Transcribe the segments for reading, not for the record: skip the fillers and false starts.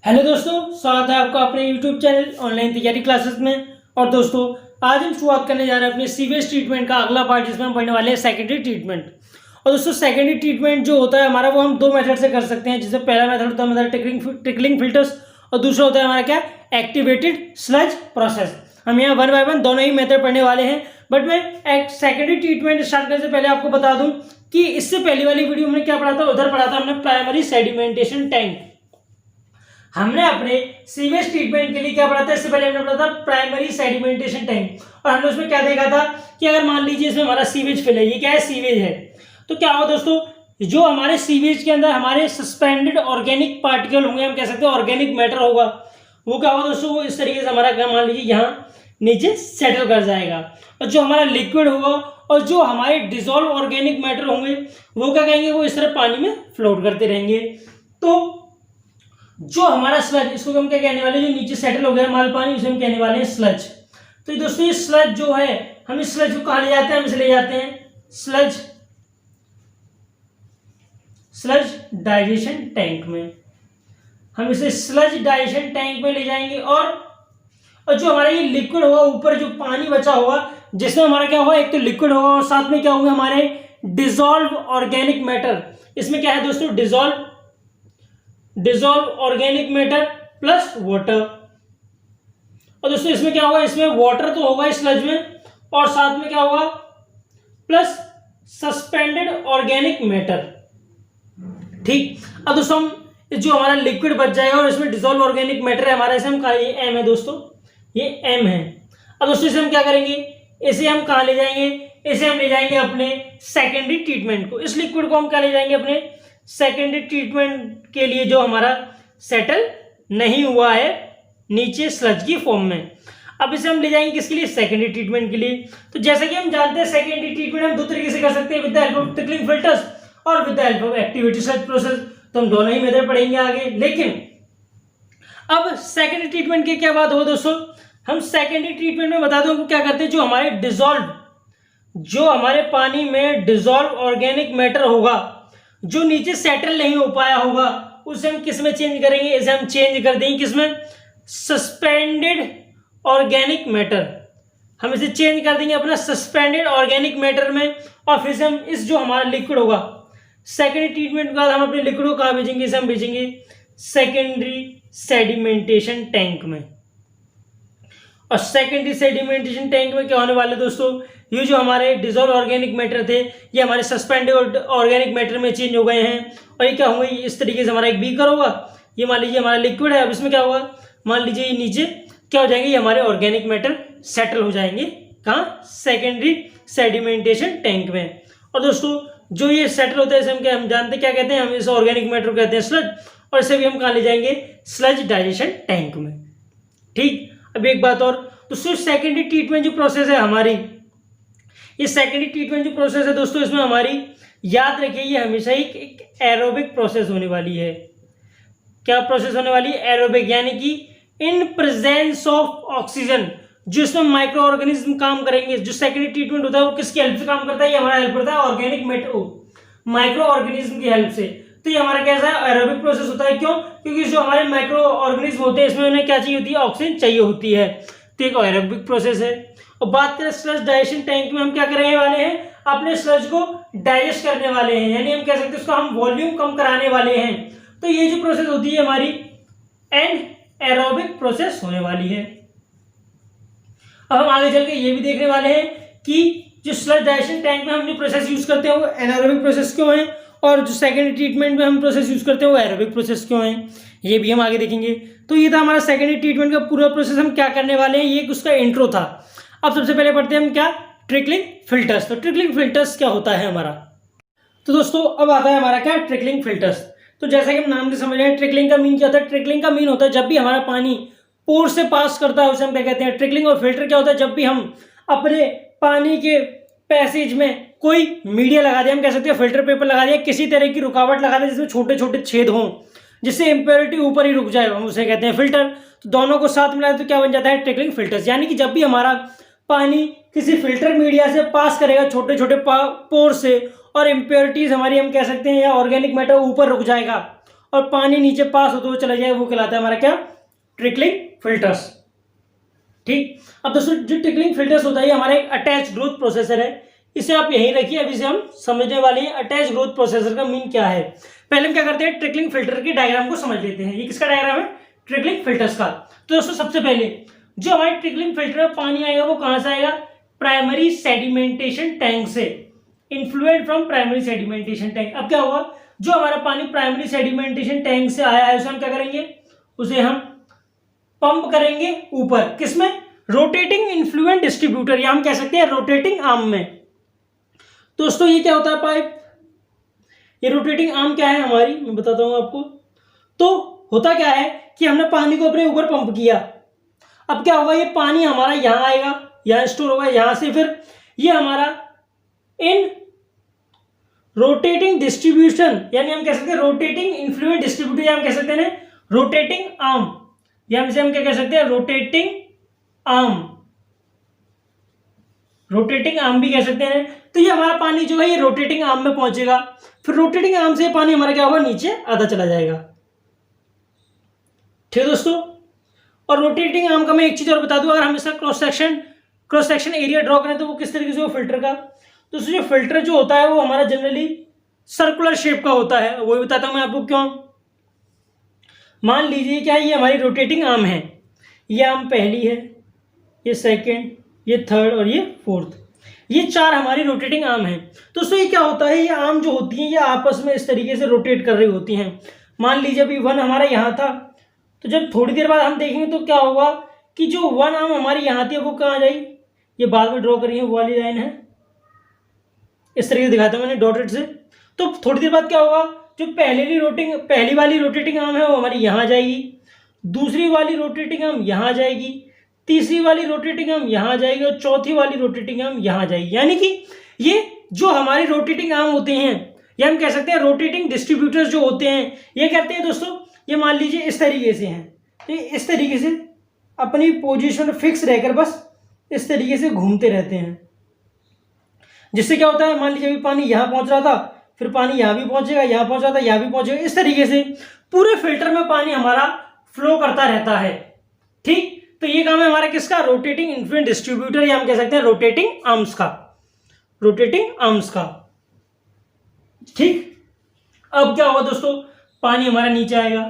Hello दोस्तों, स्वागत है आपका अपने यूट्यूब चैनल ऑनलाइन तैयारी क्लासेस में। और दोस्तों, आज हम शुरुआत करने जा रहे हैं अपने सीवेज ट्रीटमेंट का अगला पार्ट, जिसमें हम पढ़ने वाले हैं सेकेंडरी ट्रीटमेंट। और दोस्तों, सेकेंडरी ट्रीटमेंट जो होता है हमारा, वो हम दो मेथड से कर सकते हैं। जिसमें पहला मेथड होता है हमारा ट्रिकलिंग फिल्टर्स, और दूसरा होता है हमारा क्या, एक्टिवेटेड स्लज प्रोसेस। हम यहाँ वन बाय वन दोनों ही मेथड पढ़ने वाले हैं। बट मैं एक सेकेंडरी ट्रीटमेंट स्टार्ट करने से पहले आपको बता दूं कि इससे पहली वाली वीडियो में क्या पढ़ा था, उधर पढ़ा था हमने प्राइमरी सेडिमेंटेशन टैंक। हमने अपने सीवेज ट्रीटमेंट के लिए क्या पढ़ा था, इससे पहले हमने पढ़ा था प्राइमरी सेडिमेंटेशन टैंक। और हमने उसमें क्या देखा था कि अगर मान लीजिए इसमें हमारा सीवेज फिल है, ये क्या है, सीवेज है, तो क्या होगा दोस्तों, जो हमारे सीवेज के अंदर हमारे सस्पेंडेड ऑर्गेनिक पार्टिकल होंगे, हम कह सकते हैं ऑर्गेनिक मैटर होगा, वो क्या होगा दोस्तों, वो इस तरीके से हमारा क्या, मान लीजिए यहाँ नीचे सेटल कर जाएगा। और जो हमारा लिक्विड होगा और जो हमारे डिजोल्व ऑर्गेनिक मैटर होंगे, वो क्या कहेंगे, वो इस तरह पानी में फ्लोट करते रहेंगे। तो जो हमारा स्लज, इसको हम क्या कहने वाले, जो नीचे सेटल हो गया हमारा पानी, उसे हम कहने वाले हैं स्लज। तो दोस्तों, ये स्लज जो है, हम इस स्लज को कहाँ ले जाते हैं, हम इसे ले जाते हैं स्लज डाइजेशन टैंक में। हम इसे स्लज डाइजेशन टैंक में ले जाएंगे। और जो हमारा ये लिक्विड होगा, ऊपर जो पानी बचा होगा, जिसमें हमारा क्या होगा, एक तो लिक्विड होगा और साथ में क्या होंगे हमारे डिजोल्व ऑर्गेनिक मैटर। इसमें क्या है दोस्तों, dissolve organic matter plus water. और दोस्तों, इसमें क्या होगा, इसमें वाटर तो होगा इस स्लज में, और साथ में क्या होगा, प्लस सस्पेंडेड ऑर्गेनिक मैटर। ठीक। अब दोस्तों, हम जो हमारा लिक्विड बच जाएगा और इसमें डिजोल्व ऑर्गेनिक मैटर है हमारा, इसे हम ये एम है दोस्तों, ये एम है। अब दोस्तों, इसे हम क्या करेंगे, इसे हम कहाँ ले जाएंगे, इसे हम ले जाएंगे अपने सेकेंडरी ट्रीटमेंट को। इस लिक्विड को हम क्या ले जाएंगे, अपने सेकेंडरी ट्रीटमेंट के लिए, जो हमारा सेटल नहीं हुआ है नीचे स्लज की फॉर्म में। अब इसे हम ले जाएंगे किसके लिए, सेकेंडरी ट्रीटमेंट के लिए। तो जैसा कि हम जानते हैं, सेकेंडरी ट्रीटमेंट हम दो तरीके से कर सकते हैं, with the help of trickling filters और with the help of activated sludge process. तो हम दोनों ही मेथड पढ़ेंगे आगे। लेकिन अब सेकेंडरी ट्रीटमेंट की क्या बात हो दोस्तों, हम सेकेंडरी ट्रीटमेंट में बता दूं क्या करते हैं, जो हमारे पानी में डिजोल्व ऑर्गेनिक मैटर होगा, जो नीचे सेटल नहीं हो पाया होगा, उसे हम किस में चेंज करेंगे, इसे हम चेंज कर देंगे किसमें, सस्पेंडेड ऑर्गेनिक मैटर। हम इसे चेंज कर देंगे अपना सस्पेंडेड ऑर्गेनिक मैटर में। और फिर से हम इस जो हमारा लिक्विड होगा, सेकेंडरी ट्रीटमेंट के बाद हम अपने लिक्विड को कहाँ भेजेंगे, इसे हम भेजेंगे सेकेंडरी सेडिमेंटेशन टैंक में। और सेकेंडरी सेडिमेंटेशन टैंक में क्या होने वाले दोस्तों, ये जो हमारे डिजोल्व ऑर्गेनिक मैटर थे, ये हमारे सस्पेंडेड ऑर्गेनिक मैटर में चेंज हो गए हैं। और ये क्या होंगे, इस तरीके से हमारा एक बीकर होगा, ये मान लीजिए हमारा लिक्विड है। अब इसमें क्या होगा, मान लीजिए ये नीचे क्या हो जाएंगे, ये हमारे ऑर्गेनिक मैटर सेटल हो जाएंगे कहाँ, सेकेंडरी सेडिमेंटेशन टैंक में। और दोस्तों, जो ये सेटल होता है, इसे हम जानते क्या कहते हैं, हम इस ऑर्गेनिक मैटर को कहते हैं स्लज। और इसे भी हम कहाँ ले जाएंगे, स्लज डाइजेशन टैंक में। ठीक। अब एक बात और, तो सिर्फ सेकेंडरी ट्रीटमेंट जो प्रोसेस है हमारी, ये सेकेंडरी ट्रीटमेंट जो प्रोसेस है दोस्तों, इसमें हमारी याद रखिए, ये हमेशा ही एक एरोबिक प्रोसेस होने वाली है। क्या प्रोसेस होने वाली है, एरोबिक, यानी कि इन प्रेजेंस ऑफ ऑक्सीजन। जो इसमें माइक्रो ऑर्गेनिज्म काम करेंगे। जो सेकेंडरी ट्रीटमेंट होता है वो किसकी हेल्प से काम करता है, ये हमारा हेल्प करता है ऑर्गेनिक मैटर, माइक्रो ऑर्गेनिज्म की हेल्प से। तो ये हमारा कैसा है, एरोबिक प्रोसेस होता है। क्यों, क्योंकि जो हमारे माइक्रो ऑर्गेनिज्म होते हैं, इसमें उन्हें क्या चाहिए होती है, ऑक्सीजन चाहिए होती है। तो एक एरोबिक प्रोसेस है। और बात करें स्लज डाइजेशन टैंक में, हम क्या करने वाले हैं, अपने स्लज को डाइजेस्ट करने वाले हैं, यानी हम कह सकते हैं उसका हम वॉल्यूम कम कराने वाले हैं। तो ये जो प्रोसेस होती है हमारी एंड एरोबिक प्रोसेस होने वाली है। अब हम आगे चल के ये भी देखने वाले हैं कि जो स्लज डाइजेशन टैंक में हम जो प्रोसेस यूज करते हैं वो एनारोबिक प्रोसेस क्यों है, और जो सेकेंडरी ट्रीटमेंट में हम प्रोसेस यूज करते हैं वो एरोबिक प्रोसेस क्यों है, ये भी हम आगे देखेंगे। तो ये था हमारा सेकेंडरी ट्रीटमेंट का पूरा प्रोसेस, हम क्या करने वाले हैं, ये उसका इंट्रो था। अब सबसे पहले पढ़ते हैं हम क्या, ट्रिकलिंग फिल्टर्स। तो ट्रिकलिंग फिल्टर्स क्या होता है हमारा, तो दोस्तों अब आता है हमारा क्या, ट्रिकलिंग फिल्टर्स। तो जैसा कि हम नाम से समझ रहे हैं, ट्रिकलिंग का मीन क्या होता है, ट्रिकलिंग का मीन होता है जब भी हमारा पानी पोर से पास करता है उसे हम क्या कहते हैं, ट्रिकलिंग। और फिल्टर क्या होता है, जब भी हम अपने पानी के पैसेज में कोई मीडिया लगा दिया, हम कह सकते हैं फिल्टर पेपर लगा दिया, किसी तरह की रुकावट लगा दिया जिसमें छोटे छोटे छेद हों, जिससे इंप्योरिटी ऊपर ही रुक जाए, हम उसे कहते हैं फिल्टर। तो दोनों को साथ मिलाए तो क्या बन जाता है, ट्रिकलिंग फिल्टर्स। यानी कि जब भी हमारा पानी किसी फिल्टर मीडिया से पास करेगा, छोटे छोटे पोर से, और इंप्योरिटीज हमारी हम कह सकते हैं या ऑर्गेनिक मैटर ऊपर रुक जाएगा, और पानी नीचे पास होते हुए चला जाए, वो कहलाता है हमारा क्या, ट्रिकलिंग फिल्टर्स। ठीक, अब दोस्तों जो ट्रिकलिंग फिल्टर्स होता है ये हमारा एक अटैच ग्रोथ प्रोसेसर है, इसे आप यहीं रखिए। अभी से हम समझने वाले हैं अटैच ग्रोथ प्रोसेसर का मीन क्या है। पहले हम क्या करते हैं, ट्रिकलिंग फिल्टर के डायग्राम को समझ लेते हैं। ये किसका डायग्राम है, ट्रिकलिंग फिल्टर्स का। तो दोस्तों सबसे पहले जो हमारे ट्रिकलिंग फिल्टर में पानी आएगा वो कहां से आएगा, प्राइमरी सेडिमेंटेशन टैंक से, influential from primary sedimentation tank. अब क्या हुआ, जो हमारा पानी प्राइमरी सेडिमेंटेशन टैंक से आया है उसे हम क्या करेंगे, उसे हम पंप करेंगे ऊपर, किसमें, रोटेटिंग इन्फ्लुएंट डिस्ट्रीब्यूटर, या हम कह सकते हैं रोटेटिंग आर्म में। दोस्तों ये क्या होता है पाइप, ये रोटेटिंग आर्म क्या है हमारी, मैं बताता हूं आपको। तो होता क्या है कि हमने पानी को अपने ऊपर पंप किया, अब क्या होगा, ये पानी हमारा यहां आएगा, यहां स्टोर होगा, यहां से फिर ये हमारा इन रोटेटिंग डिस्ट्रीब्यूशन, यानी हम कह सकते हैं रोटेटिंग इन्फ्लुएंट डिस्ट्रीब्यूटर, या हम कह सकते हैं रोटेटिंग आर्म, या हम क्या कह सकते हैं, रोटेटिंग आर्म, रोटेटिंग आर्म भी कह सकते हैं। तो ये हमारा पानी जो है ये रोटेटिंग आर्म में पहुंचेगा, फिर रोटेटिंग आर्म से पानी हमारा क्या होगा, नीचे आधा चला जाएगा। ठीक है दोस्तों, और रोटेटिंग आर्म का मैं एक चीज और बता दूं, अगर हम इसका क्रॉस सेक्शन एरिया ड्रॉ करें तो वो किस तरीके से हो फिल्टर का, तो जो फिल्टर जो होता है वो हमारा जनरली सर्कुलर शेप का होता है, वो बताता हूं मैं आपको क्यों। मान लीजिए क्या ये हमारी रोटेटिंग आर्म है, ये आर्म पहली है, ये सेकंड, ये थर्ड और ये फोर्थ, ये चार हमारी रोटेटिंग आर्म है। तो दोस्तों ये क्या होता है, ये आर्म जो होती हैं ये आपस में इस तरीके से रोटेट कर रही होती हैं। मान लीजिए अभी वन हमारा यहाँ था, तो जब थोड़ी देर बाद हम देखेंगे तो क्या होगा कि जो वन आर्म हमारी यहाँ थी वो कहाँ जाएगी, ये बाद में ड्रॉ करी है वो वाली लाइन है, इस तरीके से दिखाता हूँ मैंने डॉटेड से। तो थोड़ी देर बाद क्या होगा, जो पहली वाली रोटेटिंग आर्म है वो हमारी यहाँ जाएगी, दूसरी वाली रोटेटिंग आर्म यहाँ जाएगी, तीसरी वाली रोटेटिंग आर्म यहाँ जाएगी और चौथी वाली रोटेटिंग आर्म यहाँ जाएगी। यानी कि ये जो हमारी रोटेटिंग आर्म होते हैं, या हम कह सकते हैं रोटेटिंग डिस्ट्रीब्यूटर्स जो होते हैं, ये कहते हैं दोस्तों, ये मान लीजिए इस तरीके से हैं, तो इस तरीके से अपनी पोजीशन फिक्स रहकर बस इस तरीके से घूमते रहते हैं, जिससे क्या होता है, मान लीजिए अभी पानी यहाँ पहुंच रहा था, फिर पानी यहाँ भी पहुंचेगा, यहाँ पहुंच रहा था, यहाँ भी पहुंचेगा, इस तरीके से पूरे फिल्टर में पानी हमारा फ्लो करता रहता है। ठीक, तो ये काम है हमारा किसका, रोटेटिंग इन्फ्लुएंट डिस्ट्रीब्यूटर, या हम कह सकते हैं रोटेटिंग आर्म्स का, रोटेटिंग आर्म्स का। ठीक, अब क्या होगा दोस्तों, पानी हमारा नीचे आएगा,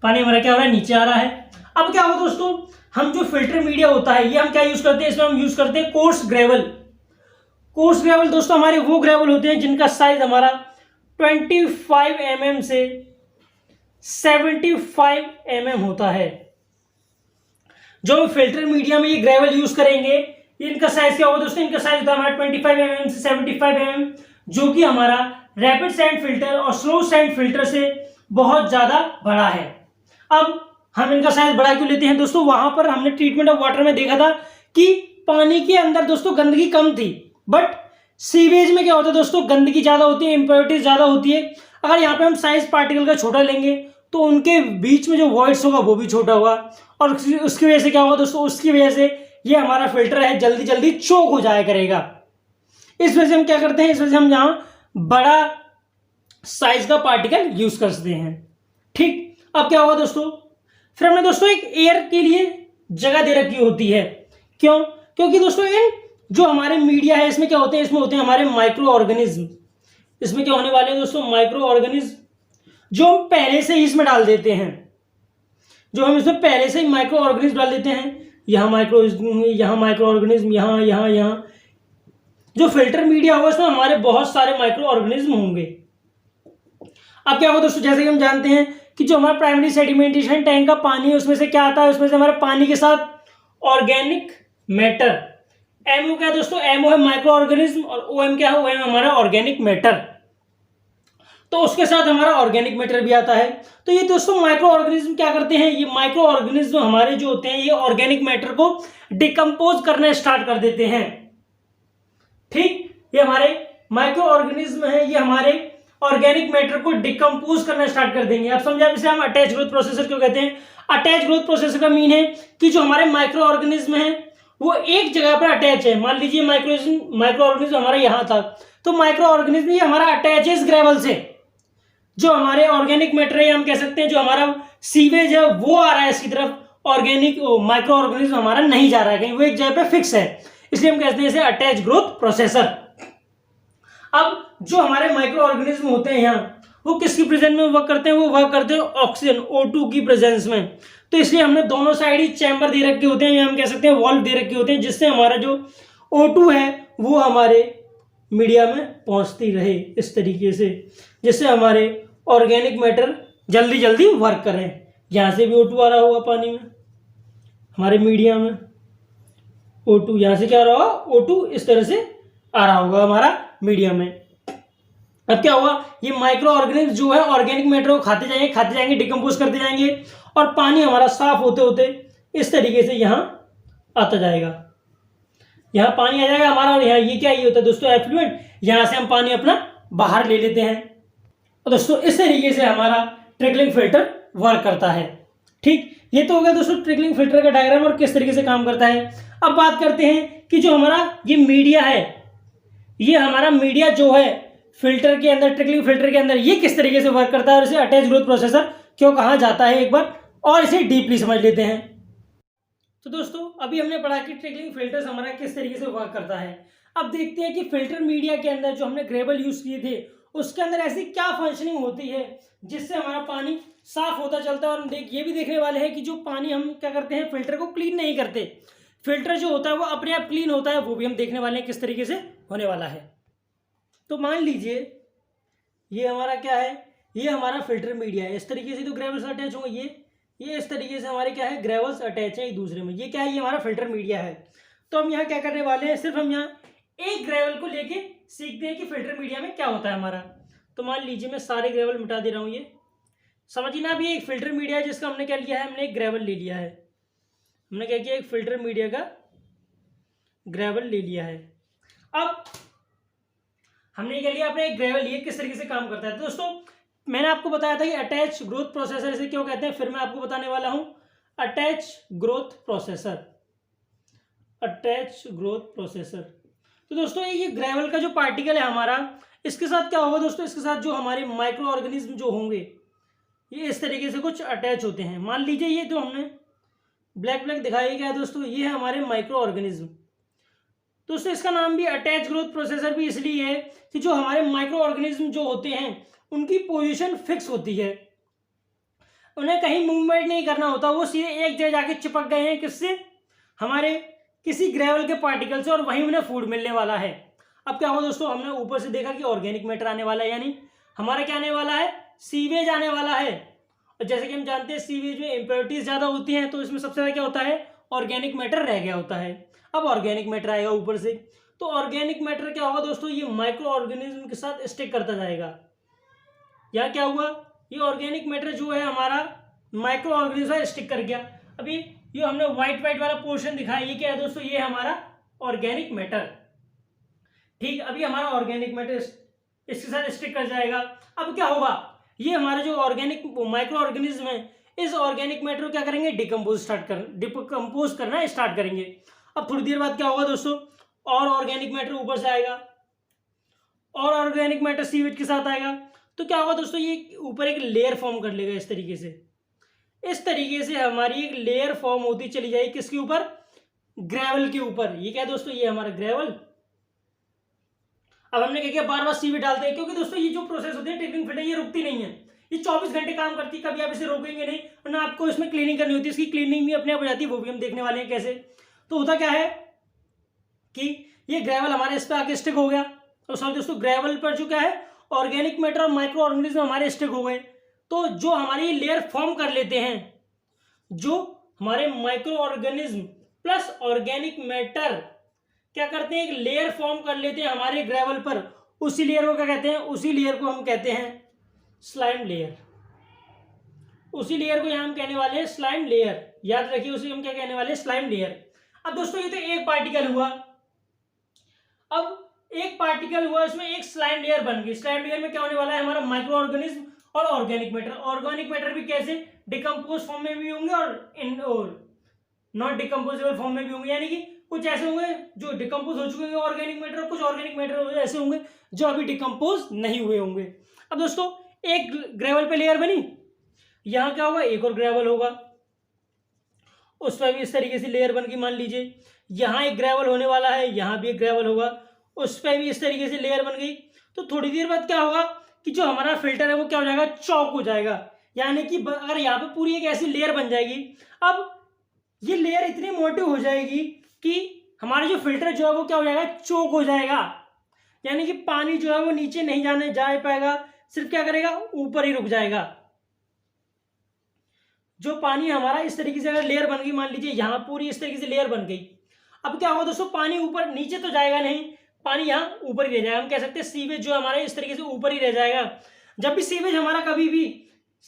पानी हमारा क्या हो रहा है, नीचे आ रहा है। अब क्या होगा दोस्तों, हम जो फिल्टर मीडिया होता है ये हम क्या यूज करते हैं, इसमें हम यूज करते हैं कोर्स ग्रेवल। कोर्स ग्रेवल दोस्तों हमारे वो ग्रेवल होते हैं जिनका साइज हमारा 25 mm से 75 mm होता है। जो हम फिल्टर मीडिया में ये ग्रेवल यूज करेंगे, इनका साइज क्या होगा दोस्तों, इनका साइज होता है हमारा 25 mm से 75 mm, जो कि हमारा रैपिड सैंड फिल्टर और स्लो सैंड फिल्टर से बहुत ज्यादा बड़ा है। अब हम इनका साइज बड़ा क्यों लेते हैं दोस्तों, वहां पर हमने ट्रीटमेंट ऑफ वाटर में देखा था कि पानी के अंदर दोस्तों गंदगी कम थी, बट सीवेज में क्या होता है दोस्तों, गंदगी ज्यादा होती है, इंप्योरिटीज ज्यादा होती है। अगर यहाँ पे हम साइज पार्टिकल का छोटा लेंगे तो उनके बीच में जो वॉइड्स होगा वो भी छोटा होगा, और उसकी वजह से क्या होगा दोस्तों, उसकी वजह से ये हमारा फिल्टर है जल्दी जल्दी चोक हो जाया करेगा। इस वजह से हम क्या करते हैं, इस वजह से हम यहाँ बड़ा साइज का पार्टिकल यूज करते हैं। ठीक, अब क्या होगा दोस्तों, फिर हमने दोस्तों एक एयर के लिए जगह दे रखी होती है, क्यों, क्योंकि दोस्तों इन जो हमारे मीडिया है इसमें क्या होते हैं, इसमें होते हैं हमारे माइक्रो ऑर्गेनिज्म। इसमें क्या होने वाले हैं दोस्तों, माइक्रो ऑर्गेनिज्म, जो हम पहले से ही इसमें डाल देते हैं, जो हम इसमें पहले से ही माइक्रो ऑर्गेनिज्म डाल देते हैं। यहाँ माइक्रो ऑर्गेनिज्म, यहाँ यहाँ यहाँ जो फिल्टर मीडिया होगा इसमें हमारे बहुत सारे माइक्रो ऑर्गेनिज्म होंगे। अब क्या होगा दोस्तों, जैसे कि हम जानते हैं कि जो हमारा प्राइमरी सेडिमेंटेशन टैंक का पानी है उसमें से क्या आता है, उसमें से हमारे पानी के साथ ऑर्गेनिक मैटर, एमओ क्या है दोस्तों, एमओ है माइक्रो ऑर्गेनिज्म, और ओएम क्या है, ओएम हमारा ऑर्गेनिक मैटर। तो उसके साथ हमारा ऑर्गेनिक मैटर भी आता है। तो ये दोस्तों माइक्रो ऑर्गेनिज्म क्या करते हैं, ये माइक्रो ऑर्गेनिज्म हमारे जो होते हैं ये ऑर्गेनिक मैटर को डिकम्पोज करना स्टार्ट कर देते हैं। ठीक, ये हमारे माइक्रो ऑर्गेनिज्म है, ये हमारे ऑर्गेनिक मैटर को डिकम्पोज करना स्टार्ट कर देंगे। आप समझे, इसे हम अटैच ग्रोथ प्रोसेसर क्यों कहते हैं। अटैच ग्रोथ प्रोसेसर का मीन है कि जो हमारे माइक्रो ऑर्गेनिज्म है वो एक जगह पर अटैच है। मान लीजिए माइक्रो ऑर्गेनिज्म हमारा यहाँ था, तो माइक्रो ऑर्गेनिज्म ये हमारा अटैच है इस ग्रेवल से। जो हमारे ऑर्गेनिक मैटर है, हम कह सकते हैं जो हमारा सीवेज है वो आ रहा है इसकी तरफ, ऑर्गेनिक माइक्रो ऑर्गेनिज्म हमारा नहीं जा रहा है कहीं, वो एक जगह पे फिक्स है, इसलिए हम कहते हैं इसे अटैच ग्रोथ प्रोसेसर। अब जो हमारे माइक्रो ऑर्गेनिज्म होते हैं यहाँ, वो किसकी प्रेजेंस में वर्क करते हैं? वो वर्क करते हैं ऑक्सीजन O2 की प्रेजेंस में। तो इसलिए हमने दोनों साइड ही चैम्बर दे रखे होते हैं, या हम कह सकते हैं वॉल्व दे रखे होते हैं, जिससे हमारा जो O2 है वो हमारे मीडिया में पहुंचती रहे इस तरीके से, जिससे हमारे ऑर्गेनिक मैटर जल्दी जल्दी वर्क करें। यहाँ से भी O2 आ रहा होगा पानी में, हमारे मीडिया में O2, यहाँ से क्या आ रहा होगा? O2 इस तरह से आ रहा होगा हमारा मीडिया में। अब क्या होगा? ये माइक्रो ऑर्गेनिज्म जो है ऑर्गेनिक मैटर को खाते जाएंगे, डिकम्पोज करते जाएंगे, और पानी हमारा साफ होते होते इस तरीके से यहाँ आता जाएगा, यहाँ पानी आ जाएगा हमारा, और यहाँ ये क्या ये होता है दोस्तों? एफ्लुएंट। यहाँ से हम पानी अपना बाहर ले लेते हैं। और दोस्तों इस तरीके से हमारा ट्रिकलिंग फिल्टर वर्क करता है। ठीक, ये तो हो गया दोस्तों ट्रिकलिंग फिल्टर का डायग्राम और किस तरीके से काम करता है। अब बात करते हैं कि जो हमारा ये मीडिया है, ये हमारा मीडिया जो है फिल्टर के अंदर, ट्रिकलिंग फिल्टर के अंदर, ये किस तरीके से वर्क करता है और इसे अटैच ग्रोथ प्रोसेसर क्यों कहा जाता है, एक बार और इसे डीपली समझ लेते हैं। तो दोस्तों अभी हमने पढ़ा कि ट्रिकलिंग फिल्टर्स हमारा किस तरीके से वर्क करता है। अब देखते हैं कि फिल्टर मीडिया के अंदर जो हमने ग्रेवल यूज किए थे उसके अंदर ऐसी क्या फंक्शनिंग होती है जिससे हमारा पानी साफ होता चलता है। और ये भी देखने वाले हैं कि जो पानी हम क्या करते हैं, फिल्टर को क्लीन नहीं करते, फिल्टर जो होता है वो अपने आप क्लीन होता है, वो भी हम देखने वाले हैं किस तरीके से होने वाला है। तो मान लीजिए ये हमारा क्या है, ये हमारा फिल्टर मीडिया है, इस तरीके से तो ग्रेवल्स अटैच होंगे, ये इस तरीके से हमारे क्या है, ग्रेवल्स अटैच है एक दूसरे में। ये क्या है, ये हमारा फिल्टर मीडिया है। तो हम यहाँ क्या करने वाले हैं, सिर्फ हम यहाँ एक ग्रेवल को लेके सीखते हैं कि फिल्टर मीडिया में क्या होता है हमारा। तो मान लीजिए मैं सारे ग्रेवल मिटा दे रहा हूँ, ये समझिए ना, अभी एक फिल्टर मीडिया है जिसका हमने क्या लिया है, हमने एक ग्रेवल ले लिया है, हमने क्या किया, एक फिल्टर मीडिया का ग्रेवल ले लिया है। अब हमने क्या लिया, अपने एक ग्रेवल लिए, किस तरीके से काम करता है। तो दोस्तों मैंने आपको बताया था कि अटैच ग्रोथ प्रोसेसर इसे क्यों कहते हैं, फिर मैं आपको बताने वाला हूं attach growth processor, attach growth processor. तो दोस्तों ये ग्रेवल का जो पार्टिकल है हमारा, इसके साथ क्या होगा दोस्तों, इसके साथ जो हमारे माइक्रो ऑर्गेनिज्म जो होंगे ये इस तरीके से कुछ अटैच होते हैं। मान लीजिए ये जो हमने ब्लैक ब्लैक दिखाया गया है दोस्तों, ये है हमारे माइक्रो ऑर्गेनिज्म। दोस्तों इसका नाम भी अटैच ग्रोथ प्रोसेसर भी इसलिए है कि जो हमारे माइक्रो ऑर्गेनिज्म जो होते हैं उनकी पोजीशन फिक्स होती है, उन्हें कहीं मूवमेंट नहीं करना होता, वो सीधे एक जगह जाके चिपक गए हैं, किससे, हमारे किसी ग्रेवल के पार्टिकल से, और वहीं उन्हें फूड मिलने वाला है। अब क्या होगा दोस्तों, हमने ऊपर से देखा कि ऑर्गेनिक मैटर आने वाला है, यानी हमारा क्या आने वाला है, सीवेज आने वाला है। और जैसे कि हम जानते हैं सीवेज में इम्प्योरिटीज ज्यादा होती हैं, तो इसमें सबसे ज्यादा क्या होता है, ऑर्गेनिक मैटर रह गया होता है। अब ऑर्गेनिक मैटर आएगा ऊपर से, तो ऑर्गेनिक मैटर क्या होगा दोस्तों, ये माइक्रो ऑर्गेनिज्म के साथ स्टिक करता जाएगा। यहाँ क्या हुआ, ये ऑर्गेनिक मैटर जो है हमारा माइक्रो ऑर्गेनिज्म स्टिक कर गया। अभी ये हमने व्हाइट व्हाइट वाला पोर्शन दिखाया, ये क्या है दोस्तों, ये हमारा ऑर्गेनिक मैटर। ठीक, अभी हमारा ऑर्गेनिक मैटर इसके साथ स्टिक कर जाएगा। अब क्या होगा, ये हमारे जो ऑर्गेनिक माइक्रो ऑर्गेनिज्म है, इस ऑर्गेनिक मैटर को क्या करेंगे, डिकम्पोज करना स्टार्ट करेंगे। अब थोड़ी देर बाद क्या होगा दोस्तों, और ऑर्गेनिक मैटर ऊपर से आएगा, और ऑर्गेनिक मैटर सीवेज के साथ आएगा। तो क्या होगा दोस्तों, ये ऊपर एक लेयर फॉर्म कर लेगा इस तरीके से, इस तरीके से हमारी एक लेयर फॉर्म होती चली जाएगी, किसके ऊपर, ग्रेवल के ऊपर। ये क्या है दोस्तों, ये हमारा ग्रेवल। अब हमने क्या किया, बार बार सीवेज डालते हैं, क्योंकि दोस्तों ये जो प्रोसेस होती है ट्रिकलिंग फिल्टर, ये रुकती नहीं है, ये 24 घंटे काम करती है, कभी आप इसे रोकेंगे नहीं, और ना आपको इसमें क्लीनिंग करनी होती है, इसकी क्लीनिंग भी अपने आप हो जाती है, वो भी हम देखने वाले हैं कैसे। तो होता क्या है कि ये ग्रेवल हमारे इस पर आके स्टिक हो गया, तो सॉरी दोस्तों ग्रेवल पर जो क्या है, ऑर्गेनिक मैटर और माइक्रो ऑर्गेनिज्म हमारे स्टिक हो गए। तो जो हमारी लेयर फॉर्म कर लेते हैं, जो हमारे micro organism plus organic matter क्या करते हैं, एक लेयर फॉर्म कर लेते हैं हमारे ग्रेवल पर, उसी लेयर को क्या कहते हैं, उसी लेयर को हम कहते हैं स्लाइम लेयर। उसी लेयर को यहां हम कहने वाले हैं स्लाइम लेयर, याद रखिए उसे हम क्या कहने वाले हैं, स्लाइम लेयर। अब दोस्तों ये तो एक पार्टिकल हुआ, अब एक पार्टिकल हुआ, इसमें एक स्लाइम लेयर बन गई। स्लाइम लेयर में क्या होने वाला है, हमारा माइक्रो ऑर्गेनिज्म और ऑर्गेनिक मैटर। ऑर्गेनिक मैटर भी कैसे, डिकम्पोज फॉर्म में भी होंगे और नॉट डिकम्पोजेबल फॉर्म में भी होंगे, यानी कि कुछ ऐसे होंगे जो डिकम्पोज हो चुके होंगे ऑर्गेनिक मैटर, कुछ ऑर्गेनिक मैटर ऐसे होंगे जो अभी डिकम्पोज नहीं हुए होंगे। अब दोस्तों एक ग्रेवल पे लेयर बनी, यहाँ क्या होगा, एक और ग्रेवल होगा, उस पर भी इस तरीके से लेयर बन गई। मान लीजिए यहाँ एक ग्रेवल होने वाला है, यहाँ भी एक ग्रेवल होगा, उस पर भी इस तरीके से लेयर बन गई। तो थोड़ी देर बाद क्या होगा कि जो हमारा फिल्टर है वो क्या हो जाएगा, चौक हो जाएगा। यानी कि अगर यहाँ पे पूरी एक ऐसी लेयर बन जाएगी, अब ये लेयर इतनी मोटी हो जाएगी कि हमारा जो फिल्टर जो है वो क्या हो जाएगा, चौक हो जाएगा। यानी कि पानी जो है वो नीचे नहीं जा पाएगा, सिर्फ क्या करेगा, ऊपर ही रुक जाएगा। जो पानी हमारा इस तरीके से अगर लेयर बन गई, मान लीजिए यहाँ पूरी इस तरीके से लेयर बन गई, अब क्या होगा दोस्तों, पानी ऊपर नीचे तो जाएगा नहीं, पानी यहाँ ऊपर ही रह जाएगा। हम कह सकते हैं सीवेज जो हमारा इस तरीके से ऊपर ही रह जाएगा। जब भी सीवेज हमारा कभी भी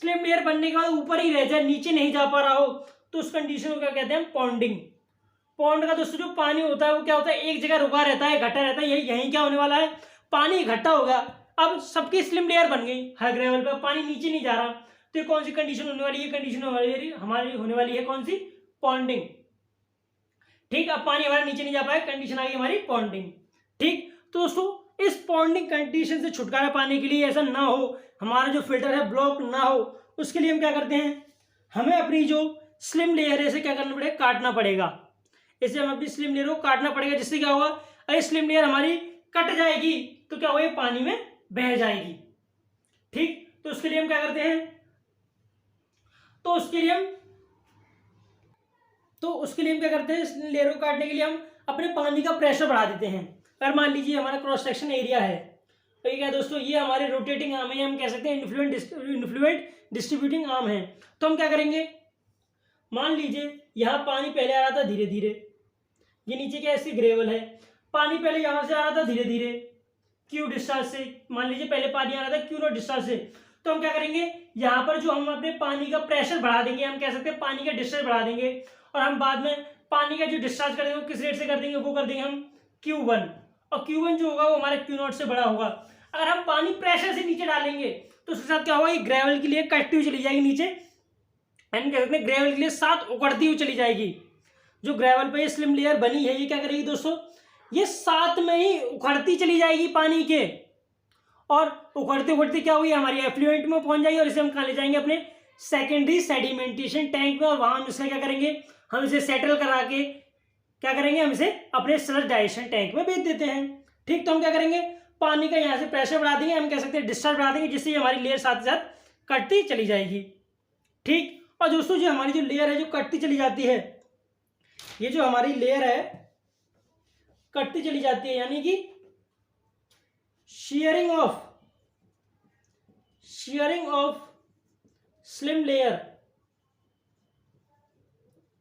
स्लिम लेयर बनने के बाद ऊपर ही रह जाए, नीचे नहीं जा पा रहा हो, तो उस कंडीशन को क्या कहते हैं, पॉन्डिंग। पॉन्ड का दोस्तों जो पानी होता है वो क्या होता है, एक जगह रुका रहता है, इकट्ठा रहता है। यही क्या होने वाला है, पानी इकट्ठा होगा। अब सबकी स्लिम लेयर बन गई हर ग्रेवल पे, पानी नीचे नहीं जा रहा, तो ये कौन सी कंडीशन होने वाली है, कंडीशन हमारी होने वाली है कौन सी, पॉन्डिंग। ठीक, अब पानी हमारा नीचे नहीं जा पाया, कंडीशन आ गई हमारी पॉन्डिंग। ठीक, तो दोस्तों इस पॉन्डिंग कंडीशन से छुटकारा पाने के लिए, ऐसा ना हो हमारा जो फिल्टर है ब्लॉक ना हो, उसके लिए हम क्या करते हैं, हमें अपनी जो स्लिम लेयर है इसे क्या करना पड़ेगा, काटना पड़ेगा। इसे हम अपनी स्लिम लेयर को काटना पड़ेगा, जिससे क्या होगा, अरे स्लिम लेयर हमारी कट जाएगी तो क्या होगा, पानी में बह जाएगी। ठीक, तो उसके लिए हम क्या करते हैं, तो उसके लिए हम क्या करते हैं, इस लेयर को काटने के लिए हम अपने पानी का प्रेशर बढ़ा देते हैं। अगर मान लीजिए हमारा क्रॉस सेक्शन एरिया है, तो ये क्या है दोस्तों, ये हमारे रोटेटिंग आर्म है, हम कह सकते हैं इन्फ्लुएंट डिस्ट्रीब्यूटिंग आर्म है। तो हम क्या करेंगे, मान लीजिए यहाँ पानी पहले आ रहा था धीरे धीरे, ये नीचे क्या ऐसी ग्रेवल है, पानी पहले यहाँ से आ रहा था धीरे धीरे क्यू डिस्चार्ज से, मान लीजिए पहले पानी आ रहा था क्यू नॉट डिस्चार्ज से। तो हम क्या करेंगे, यहाँ पर जो हम अपने पानी का प्रेशर बढ़ा देंगे, हम कह सकते हैं पानी का डिस्चार्ज बढ़ा देंगे, और हम बाद में पानी का जो डिस्चार्ज कर देंगे वो किस रेट से कर देंगे, वो कर देंगे हम Q1, और Q1 जो होगा वो हमारे Q0 से बड़ा होगा। अगर हम पानी प्रेशर से नीचे डालेंगे तो उसके साथ क्या होगा, ये ग्रेवल के लिए कटती हुई चली जाएगी नीचे, एंड कह सकते हैं ग्रेवल के लिए साथ उखड़ती हुई चली जाएगी। जो ग्रेवल पे स्लिम लेयर बनी है ये क्या करेगी दोस्तों, ये साथ में ही उखड़ती चली जाएगी पानी के, और उखड़ते उखड़ते क्या हुई, हमारी एफ्लुएंट में पहुंच जाएगी, और इसे हम कहाँ ले जाएंगे, अपने सेकेंडरी सेडिमेंटेशन टैंक में, और वहां हम इसका क्या करेंगे, हम इसे सेटल करा के क्या करेंगे, हम इसे अपने स्लज डाइजेशन टैंक में भेज देते हैं। ठीक, तो हम क्या करेंगे, पानी का यहाँ से प्रेशर बढ़ा देंगे, हम कह सकते हैं डिस्चार्ज बढ़ा देंगे, जिससे हमारी लेयर साथ साथ कटती चली जाएगी। ठीक, और दोस्तों जो हमारी जो लेयर है जो कटती चली जाती है, ये जो हमारी लेयर है कटती चली जाती है, यानी कि shearing of स्लिम लेयर।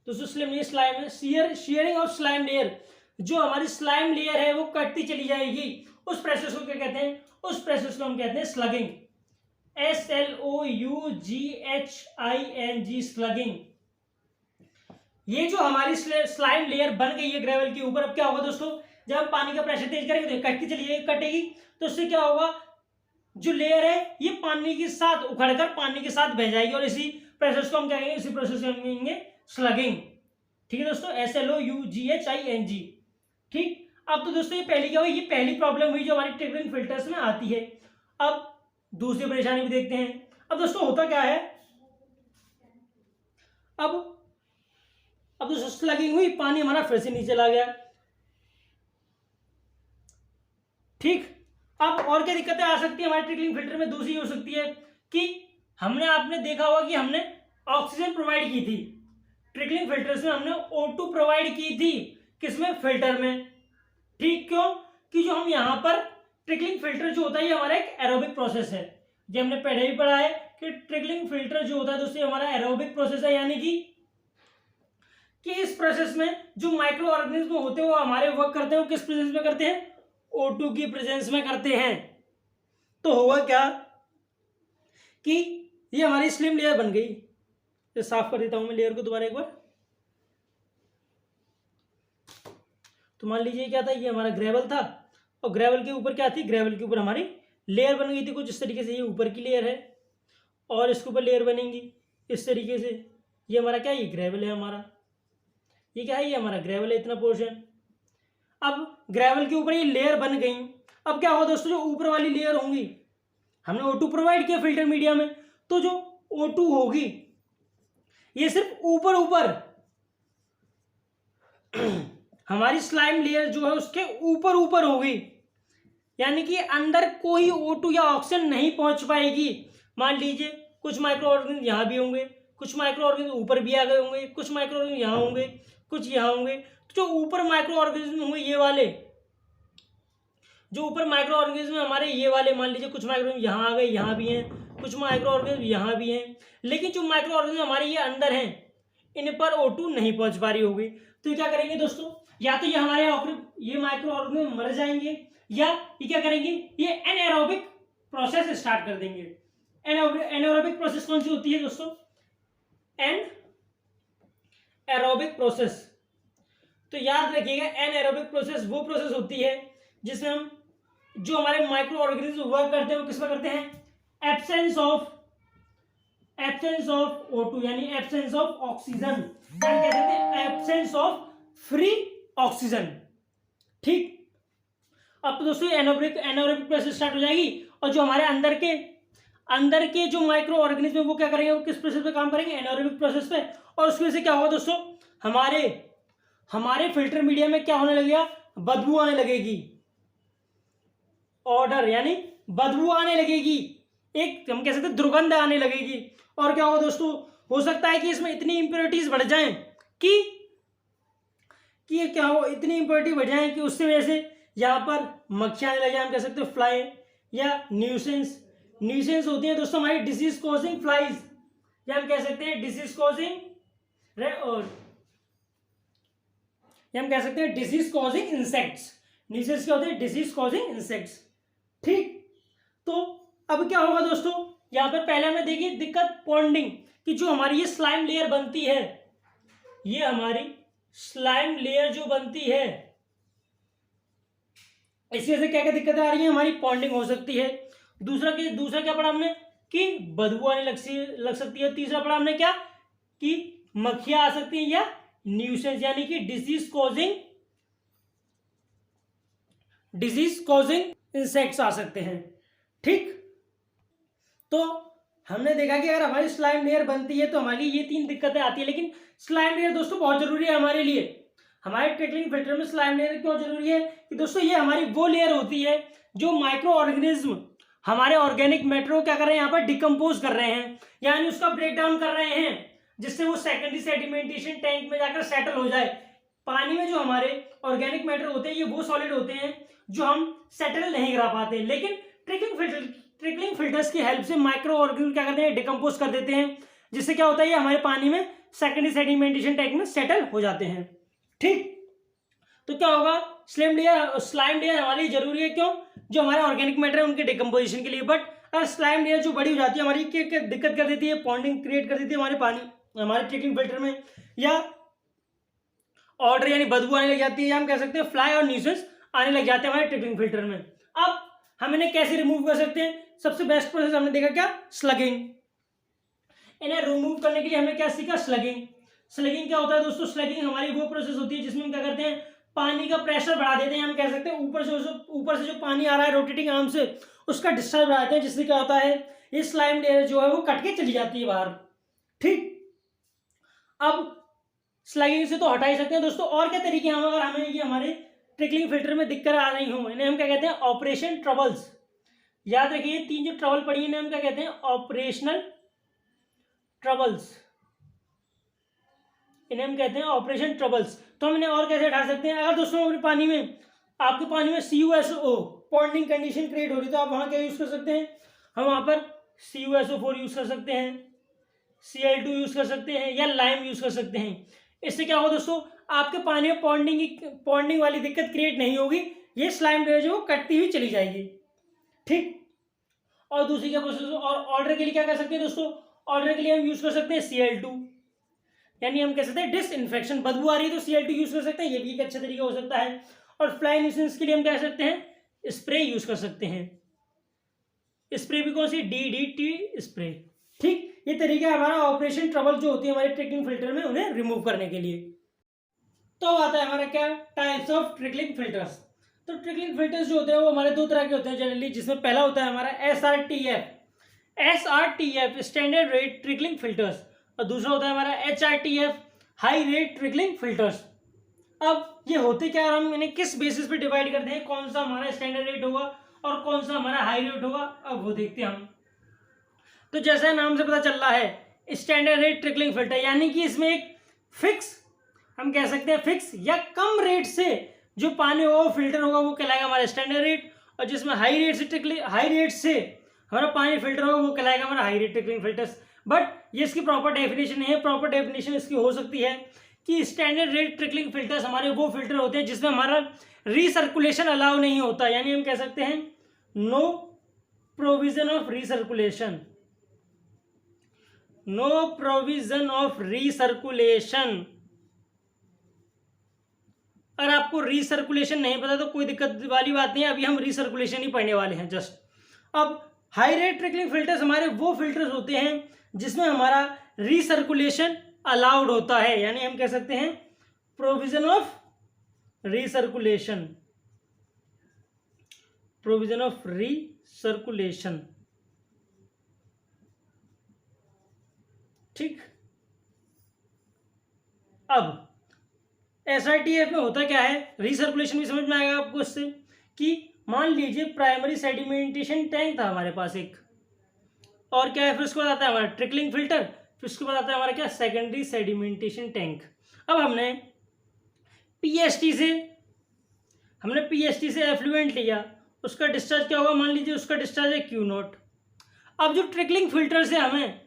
दोस्तों स्लिम ये स्लाइम है, shearing ऑफ स्लाइम लेयर, जो हमारी स्लाइम लेयर है वो कटती चली जाएगी, उस प्रोसेस को क्या कहते हैं, उस प्रोसेस को हम कहते हैं स्लगिंग, SLOUGHING, स्लगिंग। ये जो हमारी स्लाइम लेयर बन गई है ग्रेवल के ऊपर, अब क्या होगा दोस्तों, जब हम पानी का प्रेशर तेज करेंगे तो कटती चली जाएगी, कटेगी, तो उससे क्या होगा, जो लेयर है ये पानी के साथ उखड़कर पानी के साथ बह जाएगी, और इसी प्रोसेस को हम क्या कहेंगे, इसी प्रोसेस को हम कहेंगे स्लगिंग। ठीक है दोस्तों, SLOUGHING। ठीक, अब तो दोस्तों ये पहली क्या हुई, ये पहली प्रॉब्लम हुई जो हमारी ट्रिकलिंग फिल्टर्स में आती है। अब दूसरी परेशानी भी देखते हैं। अब दोस्तों होता क्या है, अब दोस्तों स्लगिंग हुई, पानी हमारा फिर से नीचे चला गया। ठीक, अब और क्या दिक्कतें आ सकती है हमारे ट्रिकलिंग फिल्टर में, दूसरी हो सकती है कि आपने देखा होगा कि हमने ऑक्सीजन प्रोवाइड की थी ट्रिकलिंग फिल्टर्स में, हमने O2 प्रोवाइड की थी किसमें, फिल्टर में। ठीक, क्यों, कि जो हम यहाँ पर ट्रिकलिंग फिल्टर जो होता है ये हमारा एक एरोबिक प्रोसेस है, जो हमने पहले भी पढ़ा है कि ट्रिकलिंग फिल्टर जो होता है दोस्तों हमारा एरोबिक प्रोसेस है, यानी कि इस प्रोसेस में जो माइक्रो ऑर्गेनिज्म होते हैं वो हमारे वर्क करते हैं, वो किस प्रेजेंस में करते हैं, O2 की प्रेजेंस में करते हैं। तो होगा क्या कि ये हमारी स्लिम लेयर बन गई, ये साफ कर देता हूं मैं लेयर को दोबारा एक बार। तो मान लीजिए क्या था, ये हमारा ग्रेवल था, और ग्रेवल के ऊपर क्या थी, ग्रेवल के ऊपर हमारी लेयर बन गई थी कुछ इस तरीके से, ये ऊपर की लेयर है, और इसके ऊपर लेयर बनेंगी इस तरीके से। ये हमारा क्या है, ये ग्रेवल है हमारा, ये क्या है, ये हमारा ग्रेवल है इतना पोर्शन। अब ग्रेवल के ऊपर ये लेयर बन गई, अब क्या होगा दोस्तों, जो ऊपर वाली लेयर होंगी हमने O2 प्रोवाइड किया फिल्टर मीडिया में, तो जो O2 होगी ये सिर्फ ऊपर ऊपर हमारी स्लाइम लेयर जो है उसके ऊपर ऊपर होगी, यानी कि अंदर कोई O2 या ऑक्सीजन नहीं पहुंच पाएगी। मान लीजिए कुछ माइक्रो ऑर्गेनिज्म यहाँ भी होंगे, कुछ माइक्रो ऑर्गेनिज्म ऊपर भी आ गए होंगे, कुछ माइक्रो ऑर्गेनिज्म यहाँ होंगे, कुछ यहाँ होंगे। तो जो ऊपर माइक्रो ऑर्गेनिज्म होंगे ये वाले, जो ऊपर माइक्रो ऑर्गेनिज्म हमारे ये वाले, मान लीजिए कुछ माइक्रो यहाँ आ गए, यहाँ भी हैं, कुछ माइक्रो ऑर्गेनिज्म यहाँ भी हैं, लेकिन जो माइक्रो ऑर्गेनिज्म हमारे ये अंदर हैं इन पर O2 नहीं पहुंच पा रही होगी। तो क्या करेंगे दोस्तों, या तो ये हमारे ये माइक्रो ऑर्गेनिज्म मर जाएंगे, या ये क्या करेंगे, ये एनाएरोबिक प्रोसेस स्टार्ट कर देंगे। एनाएरोबिक प्रोसेस कौन सी होती है दोस्तों, एनाएरोबिक प्रोसेस। तो याद रखिएगा एनाएरोबिक प्रोसेस वो प्रोसेस होती है जिसमें हम जो हमारे माइक्रो ऑर्गेनिज्म वर्क करते हैं वो किस में करते हैं, एब्सेंस ऑफ O2 यानी एब्सेंस ऑफ ऑक्सीजन, यानी कह सकते हैं एब्सेंस ऑफ फ्री ऑक्सीजन। ठीक, अब तो दोस्तों एनाएरोबिक प्रोसेस स्टार्ट हो जाएगी, और जो हमारे अंदर के जो माइक्रो ऑर्गेनिज्म है वो क्या करेंगे, वो किस प्रोसेस पे काम करेंगे, एनाएरोबिक प्रोसेस पे। और उसकी वजह से क्या होगा दोस्तों, हमारे फिल्टर मीडिया में क्या होने लगेगा, बदबू आने लगेगी, ऑर्डर यानी बदबू आने लगेगी, एक हम कह सकते हैं दुर्गंध आने लगेगी। और क्या होगा दोस्तों, हो सकता है कि इसमें इतनी इंप्योरिटीज बढ़ जाएं कि ये क्या हो, इतनी इंप्योरिटी बढ़ जाए कि उससे वजह से यहाँ पर मक्खियाँ आने लगे, हम कह सकते हैं फ्लाई या न्यूसेंस होती है दोस्तों हमारी डिसीज कॉजिंग फ्लाइज, या हम कह सकते हैं डिसीज कॉजिंग इंसेक्ट्स। न्यूसेंस क्या होते हैं, डिसीज कॉजिंग इंसेक्ट्स। ठीक, तो अब क्या होगा दोस्तों, यहाँ पर पहले हमें देखिए दिक्कत पॉन्डिंग कि जो हमारी ये स्लाइम लेयर बनती है, ये हमारी स्लाइम लेयर जो बनती है इसकी वजह से क्या क्या दिक्कतें आ रही है, हमारी पॉन्डिंग हो सकती है। दूसरा क्या पढ़ा हमने कि बदबू आने लग सकती है। तीसरा पढ़ा हमने क्या कि मक्खियां आ सकती हैं या न्यूसेंस यानी कि डिजीज कॉजिंग इंसेक्ट्स आ सकते हैं। ठीक, तो हमने देखा कि अगर हमारी स्लाइम लेयर बनती है तो हमारी ये 3 दिक्कतें आती है, लेकिन स्लाइम लेयर दोस्तों बहुत जरूरी है हमारे लिए। हमारे ट्रिकलिंग फिल्टर में स्लाइम लेयर क्यों जरूरी है कि दोस्तों ये हमारी वो लेयर होती है जो माइक्रो ऑर्गेनिज्म हमारे ऑर्गेनिक मैटर को क्या कर रहे हैं, यहाँ पर डिकम्पोज कर रहे हैं, यानी उसका ब्रेक डाउन कर रहे हैं, जिससे वो सेकेंडरी सेडिमेंटेशन टैंक में जाकर सेटल हो जाए। पानी में जो हमारे ऑर्गेनिक मैटर होते हैं ये वो सॉलिड होते हैं जो हम सेटल नहीं करा पाते, लेकिन ट्रिकलिंग फिल्टर्स की हेल्प से माइक्रो ऑर्गेनिज्म क्या करते हैं, डिकम्पोज कर देते हैं, जिससे क्या होता है ये हमारे पानी में सेकेंडरी सेडिमेंटेशन टैंक में सेटल हो जाते हैं। ठीक, तो क्या होगा, स्लाइम लेयर हमारे लिए जरूरी है, क्यों, जो हमारे ऑर्गेनिक मैटर है उनके डिकम्पोजिशन के लिए। बट अगर स्लाइम लेयर जो बड़ी हो जाती है हमारी क्या दिक्कत कर देती है, पॉन्डिंग क्रिएट कर देती है हमारे ट्रिकलिंग फिल्टर में, या ऑर्डर यानी बदबू आने लग जाती है, या हम कह सकते हैं फ्लाई और न्यूसेंस आने लग जाते हैं हमारे ट्रिकलिंग फिल्टर में। अब हम इन्हें कैसे रिमूव कर सकते हैं, सबसे बेस्ट प्रोसेस हमने देखा क्या, स्लगिंग। इन्हें रिमूव करने के लिए हमने क्या सीखा, स्लगिंग क्या होता है दोस्तों, स्लगिंग हमारी वो प्रोसेस होती है जिसमें हम क्या करते हैं, पानी का प्रेशर बढ़ा देते हैं, हम कह सकते हैं ऊपर से जो पानी आ रहा है रोटेटिंग आर्म से उसका डिस्चार्ज बढ़ाते हैं, जिससे क्या होता है ये स्लाइम लेयर जो है वो कट के चली जाती है बाहर। ठीक, अब स्लगिंग से तो हटा ही सकते हैं दोस्तों, और क्या तरीके हैं, अगर हमें ये हमारे ट्रिकलिंग फिल्टर में दिक्कत आ रही हो, इन्हें हम क्या कहते हैं, ऑपरेशन ट्रबल्स। याद रखिए 3 जो ट्रबल पड़ी है हम क्या कहते हैं, ऑपरेशनल ट्रबल्स, इन्हें हम कहते हैं ऑपरेशन ट्रबल्स। तो हम इन्हें और कैसे हटा सकते हैं, अगर दोस्तों आपके पानी में CuSO पॉन्डिंग कंडीशन क्रिएट हो रही है तो आप वहां क्या यूज कर सकते हैं, हम वहां पर CuSO4 यूज कर सकते हैं, Cl2 यूज कर सकते हैं, या लाइम यूज कर सकते हैं। इससे क्या होगा दोस्तों, आपके पानी में पॉन्डिंग वाली दिक्कत क्रिएट नहीं होगी, ये स्लाइम लेयर जो कटती हुई चली जाएगी। ठीक, और दूसरी क्या प्रोसेस, और ऑर्डर के लिए क्या कर सकते हैं दोस्तों, ऑर्डर के लिए हम यूज कर सकते हैं Cl2, यानी हम कह सकते हैं डिसइंफेक्शन, बदबू आ रही है तो Cl2 यूज कर सकते हैं, ये भी एक अच्छा तरीका हो सकता है। और फ्लाई न्यूसेंस के लिए हम कह सकते हैं स्प्रे यूज कर सकते हैं, स्प्रे भी कौन सी, DDT स्प्रे। ठीक, ये तरीका हमारा ऑपरेशन ट्रबल जो होती है हमारे ट्रिकलिंग फिल्टर में उन्हें रिमूव करने के लिए। तो आता है हमारा क्या, टाइप्स ऑफ ट्रिकलिंग फिल्टर्स। तो ट्रिकलिंग फिल्टर्स जो होते हैं वो हमारे दो तरह के होते हैं जनरली, जिसमें पहला होता है हमारा SRTF standard rate trickling filters, और दूसरा होता है हमारा HRTF high rate trickling filters. अब ये होते क्या है, हम इन्हें किस बेसिस पे डिवाइड करते हैं, कौन सा हमारा स्टैंडर्ड रेट होगा और कौन सा हमारा हाई रेट होगा, अब वो देखते हैं हम। तो जैसा नाम से पता चल रहा है स्टैंडर्ड रेट ट्रिकलिंग फिल्टर, यानी कि इसमें एक फिक्स, हम कह सकते हैं फिक्स या कम रेट से जो पानी होगा वो फिल्टर होगा वो कहलाएगा हमारा स्टैंडर्ड रेट, और जिसमें हाई रेट से हमारा पानी फिल्टर होगा वो कहलाएगा हमारा high rate trickling filters. But ये इसकी प्रॉपर डेफिनेशन नहीं है। प्रॉपर डेफिनेशन इसकी हो सकती है कि स्टैंडर्ड रेट ट्रिकलिंग फिल्टर्स हमारे वो फिल्टर होते हैं जिसमें हमारा रीसर्कुलेशन अलाउ नहीं होता, यानी हम कह सकते हैं no provision of recirculation, no provision of recirculation. अगर आपको रीसर्कुलेशन नहीं पता तो कोई दिक्कत वाली बात नहीं है, अभी हम रीसर्कुलेशन ही पढ़ने वाले हैं जस्ट। अब हाई रेट ट्रिकलिंग फिल्टर्स हमारे वो फिल्टर्स होते हैं जिसमें हमारा रीसर्कुलेशन अलाउड होता है, यानी हम कह सकते हैं provision of recirculation, provision of recirculation. ठीक, अब SRTF में होता क्या है, रीसर्कुलेशन भी समझ में आएगा आपको इससे, कि मान लीजिए प्राइमरी सेडिमेंटेशन टैंक था हमारे पास एक, और क्या है फिर उसके बाद आता है हमारा ट्रिकलिंग फिल्टर, फिर उसके बाद आता है हमारा क्या सेकेंडरी सेडिमेंटेशन टैंक। अब हमने पीएसटी से एफ्लुएंट लिया, उसका डिस्चार्ज क्या होगा, मान लीजिए उसका डिस्चार्ज है Q0। अब जो ट्रिकलिंग फिल्टर से हमें,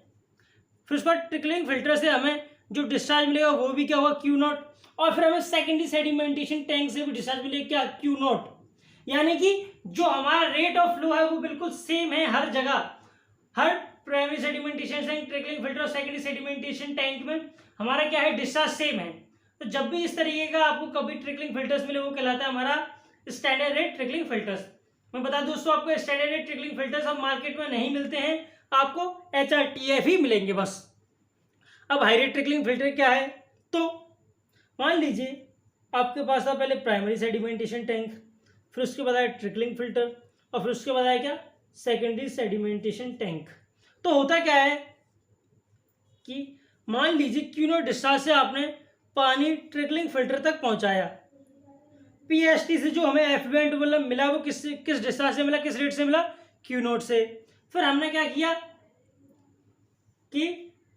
फिर उसके बाद ट्रिकलिंग फिल्टर से हमें जो डिस्चार्ज मिलेगा वो भी क्या होगा Q0, और फिर हमें सेकेंडरी सेडिमेंटेशन टैंक से भी डिस्चार्ज मिलेगा क्या Q0। यानी कि जो हमारा रेट ऑफ फ्लो है वो बिल्कुल सेम है हर जगह, हर primary sedimentation tank, trickling filter और सेकेंडरी सेडिमेंटेशन टैंक में हमारा क्या है डिस्चार्ज सेम है। तो जब भी इस तरीके का आपको कभी ट्रिकलिंग फिल्टर्स मिले वो कहलाता है हमारा स्टैंडर्ड रेट ट्रिकलिंग फिल्टर्स। मैं बता दूं दोस्तों, आपको स्टैंडर्ड रेट ट्रिकलिंग फिल्टर्स अब मार्केट में नहीं मिलते हैं, आपको HRTF ही मिलेंगे बस। अब हाई रेट ट्रिकलिंग फिल्टर क्या है, तो मान लीजिए आपके पास था पहले प्राइमरी सेडिमेंटेशन टैंक, फिर उसके बाद आया ट्रिकलिंग फिल्टर, और फिर उसके बाद आया क्या सेकेंडरी सेडिमेंटेशन टैंक। तो होता क्या है कि मान लीजिए Q0 डिस्चार्ज से आपने पानी ट्रिकलिंग फिल्टर तक पहुंचाया, पीएसटी से जो हमें एफ्लुएंट मतलब मिला वो किस डिस्चार्ज से मिला, किस रेट से मिला Q0 से। फिर हमने क्या किया कि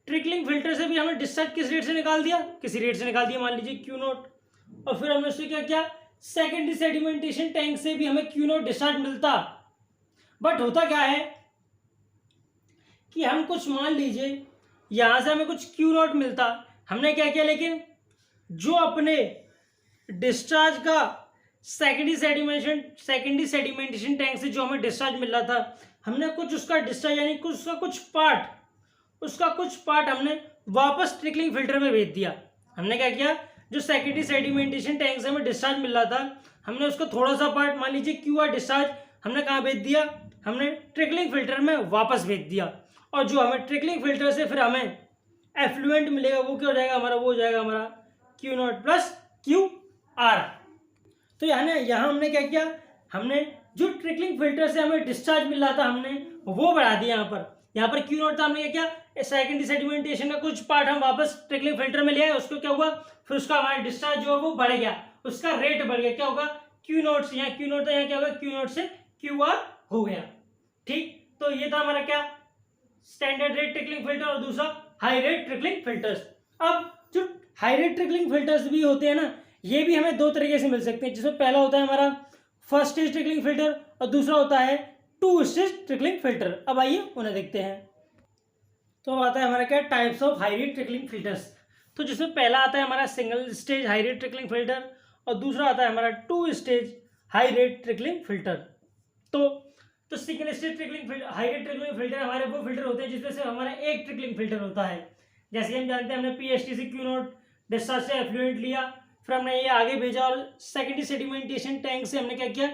ट्रिकलिंग फिल्टर से भी हमने डिस्चार्ज किस रेट से निकाल दिया, किसी रेट से निकाल दिया, मान लीजिए Q0। और फिर हमने उससे क्या किया, सेकेंडरी सेडिमेंटेशन टैंक से भी हमें Q0 डिस्चार्ज मिलता। बट होता क्या है कि हम कुछ मान लीजिए यहां से हमें कुछ Q0 मिलता, हमने क्या किया, लेकिन जो अपने डिस्चार्ज का सेकेंडरी सेडिमेंटेशन टैंक से जो हमें डिस्चार्ज मिल रहा था, हमने कुछ उसका डिस्चार्ज यानी उसका कुछ पार्ट हमने वापस ट्रिकलिंग फिल्टर में भेज दिया। हमने क्या किया, जो सेकेंडरी सेडिमेंटेशन टैंक से हमें डिस्चार्ज मिल रहा था, हमने उसका थोड़ा सा पार्ट मान लीजिए QR डिस्चार्ज हमने कहाँ भेज दिया, हमने ट्रिकलिंग फिल्टर में वापस भेज दिया। और जो हमें ट्रिकलिंग फिल्टर से फिर हमें एफ्लुएंट मिलेगा वो क्या हो जाएगा हमारा, वो हो जाएगा हमारा Q0 प्लस QR। तो यहाँ हमने क्या किया, हमने जो ट्रिकलिंग फिल्टर से हमें डिस्चार्ज मिल रहा था हमने वो बढ़ा दिया। यहाँ पर Q0 था, हमने क्या किया, सेकेंडरी सेडिमेंटेशन का कुछ पार्ट हम वापस ट्रिकलिंग फिल्टर में ले आए, उसको क्या हुआ, फिर उसका हमारा डिस्चार्ज जो है वो बढ़ गया, उसका रेट बढ़ गया, क्या होगा Q0 से, यहाँ Q0 था, यहाँ क्या होगा Q0 से QR हो गया। ठीक, तो ये था हमारा क्या स्टैंडर्ड रेट ट्रिकलिंग फिल्टर और दूसरा हाई रेट ट्रिकलिंग फिल्टर्स। अब जो हाई रेट ट्रिकलिंग फिल्टर्स भी होते हैं ना, ये भी हमें दो तरीके से मिल सकते हैं, जिसमें पहला होता है हमारा फर्स्ट स्टेज ट्रिकलिंग फिल्टर और दूसरा होता है 2 स्टेज ट्रिकलिंग फिल्टर। अब आइए उन्हें देखते हैं। तो अब आता है हमारा क्या types of high rate trickling filters. तो जिसमें पहला आता है हमारा single stage high rate trickling filter और दूसरा आता है हमारा 2 stage high rate trickling filter. तो single stage high rate trickling filter हमारे वो फिल्टर होते हैं जिसमें से हमारा एक ट्रिकलिंग फिल्टर होता है। जैसे हम जानते हैं, हमने पीएसटी से Q0 डिस्चार्ज से एफ्लुएंट लिया, फिर हमने ये आगे भेजा और सेकेंडरी सेडिमेंटेशन टैंक से हमने क्या किया,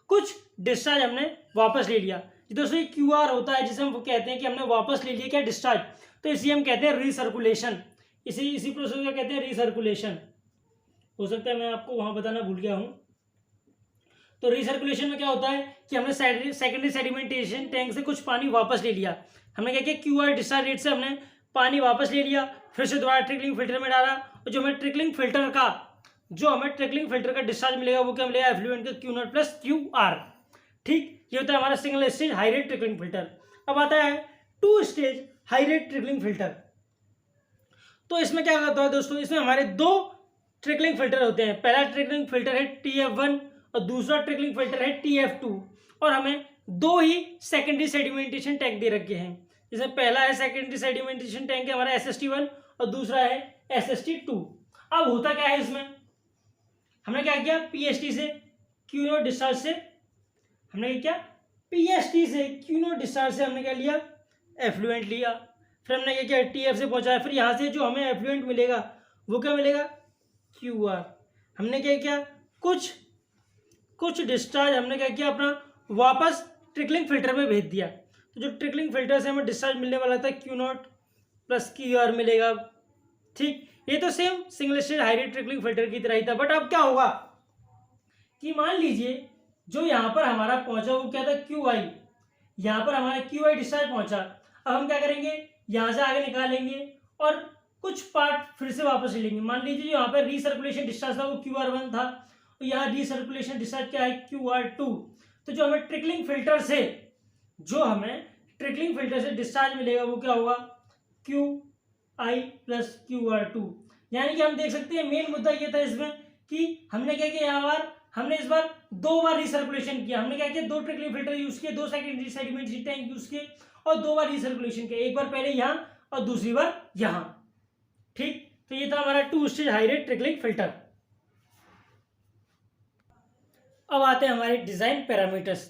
कुछ डिस्चार्ज हमने वापस ले लिया। दोस्तों ये QR होता है जिसे हम कहते हैं कि हमने वापस ले लिया क्या डिस्चार्ज, तो इसी हम कहते हैं रीसर्कुलेशन। इसी प्रोसेस को कहते हैं रीसर्कुलेशन। हो सकता है मैं आपको वहां बताना भूल गया हूं। तो रिसर्कुलेशन में क्या होता है कि हमने सेकेंडरी सेडिमेंटेशन टैंक से कुछ पानी वापस ले लिया, हमने क्या किया क्यू आर डिस्चार्ज रेट से हमने पानी वापस ले लिया, फिर से दोबारा ट्रिकलिंग फिल्टर में डाला, और जो हमें ट्रिकलिंग फिल्टर का डिस्चार्ज मिलेगा वो क्या मिलेगा, एफ्लुएंट का Q naught plus Q R. ठीक, ये होता है हमारा single stage high rate trickling filter. अब आता है two stage high rate trickling filter. तो इसमें क्या होता है दोस्तों, इसमें हमारे दो ट्रिकलिंग फिल्टर होते हैं। पहला ट्रिकलिंग फिल्टर है TF1 और दूसरा ट्रिकलिंग फिल्टर है TF2, और हमें दो ही सेकेंडरी सेडिमेंटेशन टैंक दे रखे हैं। जैसे पहला है सेकेंडरी सेडिमेंटेशन टैंक है हमारा SST1 और दूसरा है SST2। अब होता क्या है इसमें, हमने क्या किया PST से क्यू नॉट डिस्चार्ज से हमने क्या PST से क्यू नॉट डिस्चार्ज से हमने क्या लिया, एफ्लुएंट लिया, फिर हमने क्या किया TF से पहुंचाया, फिर यहाँ से जो हमें एफ्लुएंट मिलेगा वो क्या मिलेगा, QR। हमने क्या किया कुछ डिस्चार्ज हमने क्या किया अपना वापस ट्रिकलिंग फिल्टर में भेज दिया। तो जो ट्रिकलिंग फिल्टर से हमें डिस्चार्ज मिलने वाला था क्यू नॉट प्लस QR मिलेगा। ठीक, ये तो same single stage high rate trickling filter की तरह ही था। बट अब क्या होगा कि मान लीजिए जो यहाँ पर हमारा पहुंचा वो क्या था QI, यहाँ पर हमारा QI डिस्चार्ज पहुंचा। अब हम क्या करेंगे, यहाँ से आगे निकालेंगे और कुछ पार्ट फिर से वापस ले लेंगे। मान लीजिए यहाँ पर रीसर्कुलेशन डिस्चार्ज था वो QR1 था, और यहाँ रीसर्कुलेशन डिस्चार्ज क्या है QR2। तो जो हमें ट्रिकलिंग फिल्टर से डिस्चार्ज मिलेगा वो क्या होगा, QI प्लस QR2। यानी कि हम देख सकते हैं मेन मुद्दा ये था इसमें कि हमने क्या किया, यहाँ बार हमने इस बार दो बार रिसर्कुलेशन किया। हमने क्या किया, दो ट्रिकलिंग फिल्टर यूज किए, दो सेकेंडरी सेडिमेंटेशन टैंक यूज किए और दो बार रिसर्कुलेशन किया, एक बार पहले यहाँ और दूसरी बार यहाँ। ठीक, तो ये था हमारा two stage high rate trickling filter. अब आते हैं हमारे डिजाइन पैरामीटर्स।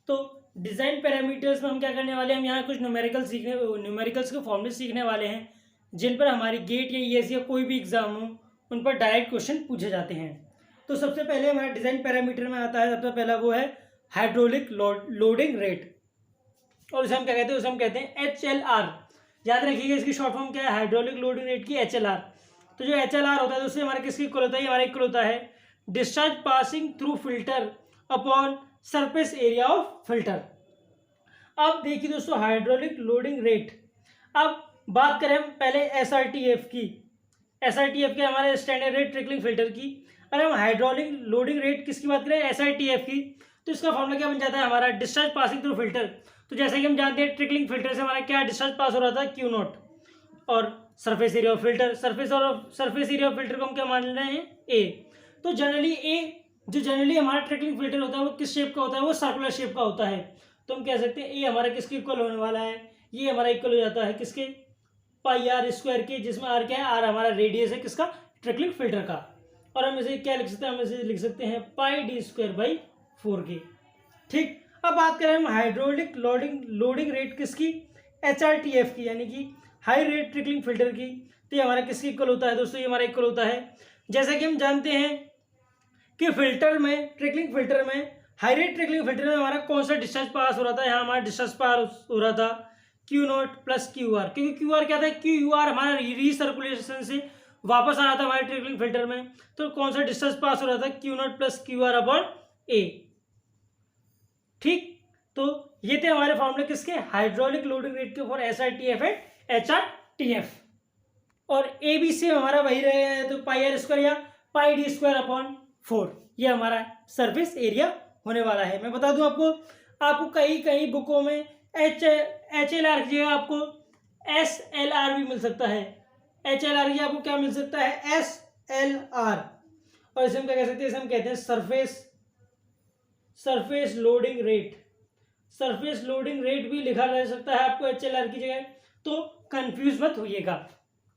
तो डिजाइन पैरामीटर्स में हम क्या करने वाले हैं, हम यहाँ कुछ न्यूमेरिकल्स के फॉर्मूले सीखने वाले हैं जिन पर हमारी गेट या ESE या कोई भी एग्जाम हो उन पर डायरेक्ट क्वेश्चन पूछे जाते हैं। तो सबसे पहले हमारा डिजाइन पैरामीटर में आता है, सबसे पहला वो है हाइड्रोलिक लोडिंग रेट, और उसे हम क्या कहते हैं, उसे हम कहते हैं HLR। याद रखिएगा इसकी शॉर्ट फॉर्म क्या है, हाइड्रोलिक लोडिंग रेट की HLR। तो जो HLR होता है तो उससे हमारा किसकी इक्वल होता है, हमारा इक्वल होता है discharge passing through filter upon surface area of filter. अब देखिए दोस्तों हाइड्रोलिक लोडिंग रेट, अब बात करें हम पहले SRTF की, SRTF के हमारे स्टैंडर्ड रेट ट्रिकलिंग फिल्टर की। अगर हम हाइड्रोलिक लोडिंग रेट किसकी बात करें, SRTF की, तो इसका फॉर्मूला क्या बन जाता है हमारा डिस्चार्ज पासिंग थ्रू फिल्टर। तो जैसे कि हम जानते हैं ट्रिकलिंग फिल्टर से हमारा क्या डिस्चार्ज पास हो रहा था क्यू नॉट, और surface area of filter, surface area of filter को हम क्या मान रहे हैं A। तो जनरली हमारा ट्रिकलिंग फिल्टर होता है वो किस शेप का होता है, वो सर्कुलर शेप का होता है। तो हम कह सकते हैं A हमारा किसके इक्वल होने वाला है, ये हमारा इक्वल हो जाता है किसके, पाई आर स्क्वायर के, जिसमें R क्या है, R हमारा रेडियस है किसका, ट्रिकलिंग फिल्टर का। और हम इसे क्या लिख सकते हैं, हम इसे लिख सकते हैं पाई d स्क्वायर बाई 4k। ठीक, अब बात करें हम हाइड्रोलिक लोडिंग रेट किसकी, HRTF की, यानी कि हाई रेट ट्रिकलिंग फिल्टर की। तो ये हमारा किसकी इक्वल होता है दोस्तों, ये हमारा इक्वल होता है, जैसा कि हम जानते हैं कि फिल्टर में, ट्रिकलिंग फिल्टर में, हाई रेट ट्रिकलिंग फिल्टर में हमारा कौन सा डिस्चार्ज पास हो रहा था, यहाँ हमारा डिस्चार्ज पास हो रहा था क्यू नॉट प्लस QR। क्योंकि QR क्या था, QR हमारा रीसर्कुलेशन से वापस आ रहा था हमारे ट्रिकलिंग फिल्टर में। तो कौन सा डिस्चार्ज पास हो रहा था, Q naught plus QR upon A। ठीक, तो ये थे हमारे फॉर्मूले किसके, हाइड्रोलिक लोडिंग रेट के फॉर SRTF एंड HRTF। और ABC हमारा वही रहेगा, तो पाई आर स्क्वायर या पाई d स्क्वायर अपॉन 4, ये हमारा सरफेस एरिया होने वाला है। मैं बता दूं आपको कई बुकों में HLR की जगह आपको SLR भी मिल सकता है। HLR की आपको क्या मिल सकता है, SLR। और इसे हम क्या कह सकते हैं, इसे हम कहते हैं surface loading rate. Surface loading rate भी लिखा जा सकता है आपको HLR की जगह, तो कंफ्यूज मत होइएगा।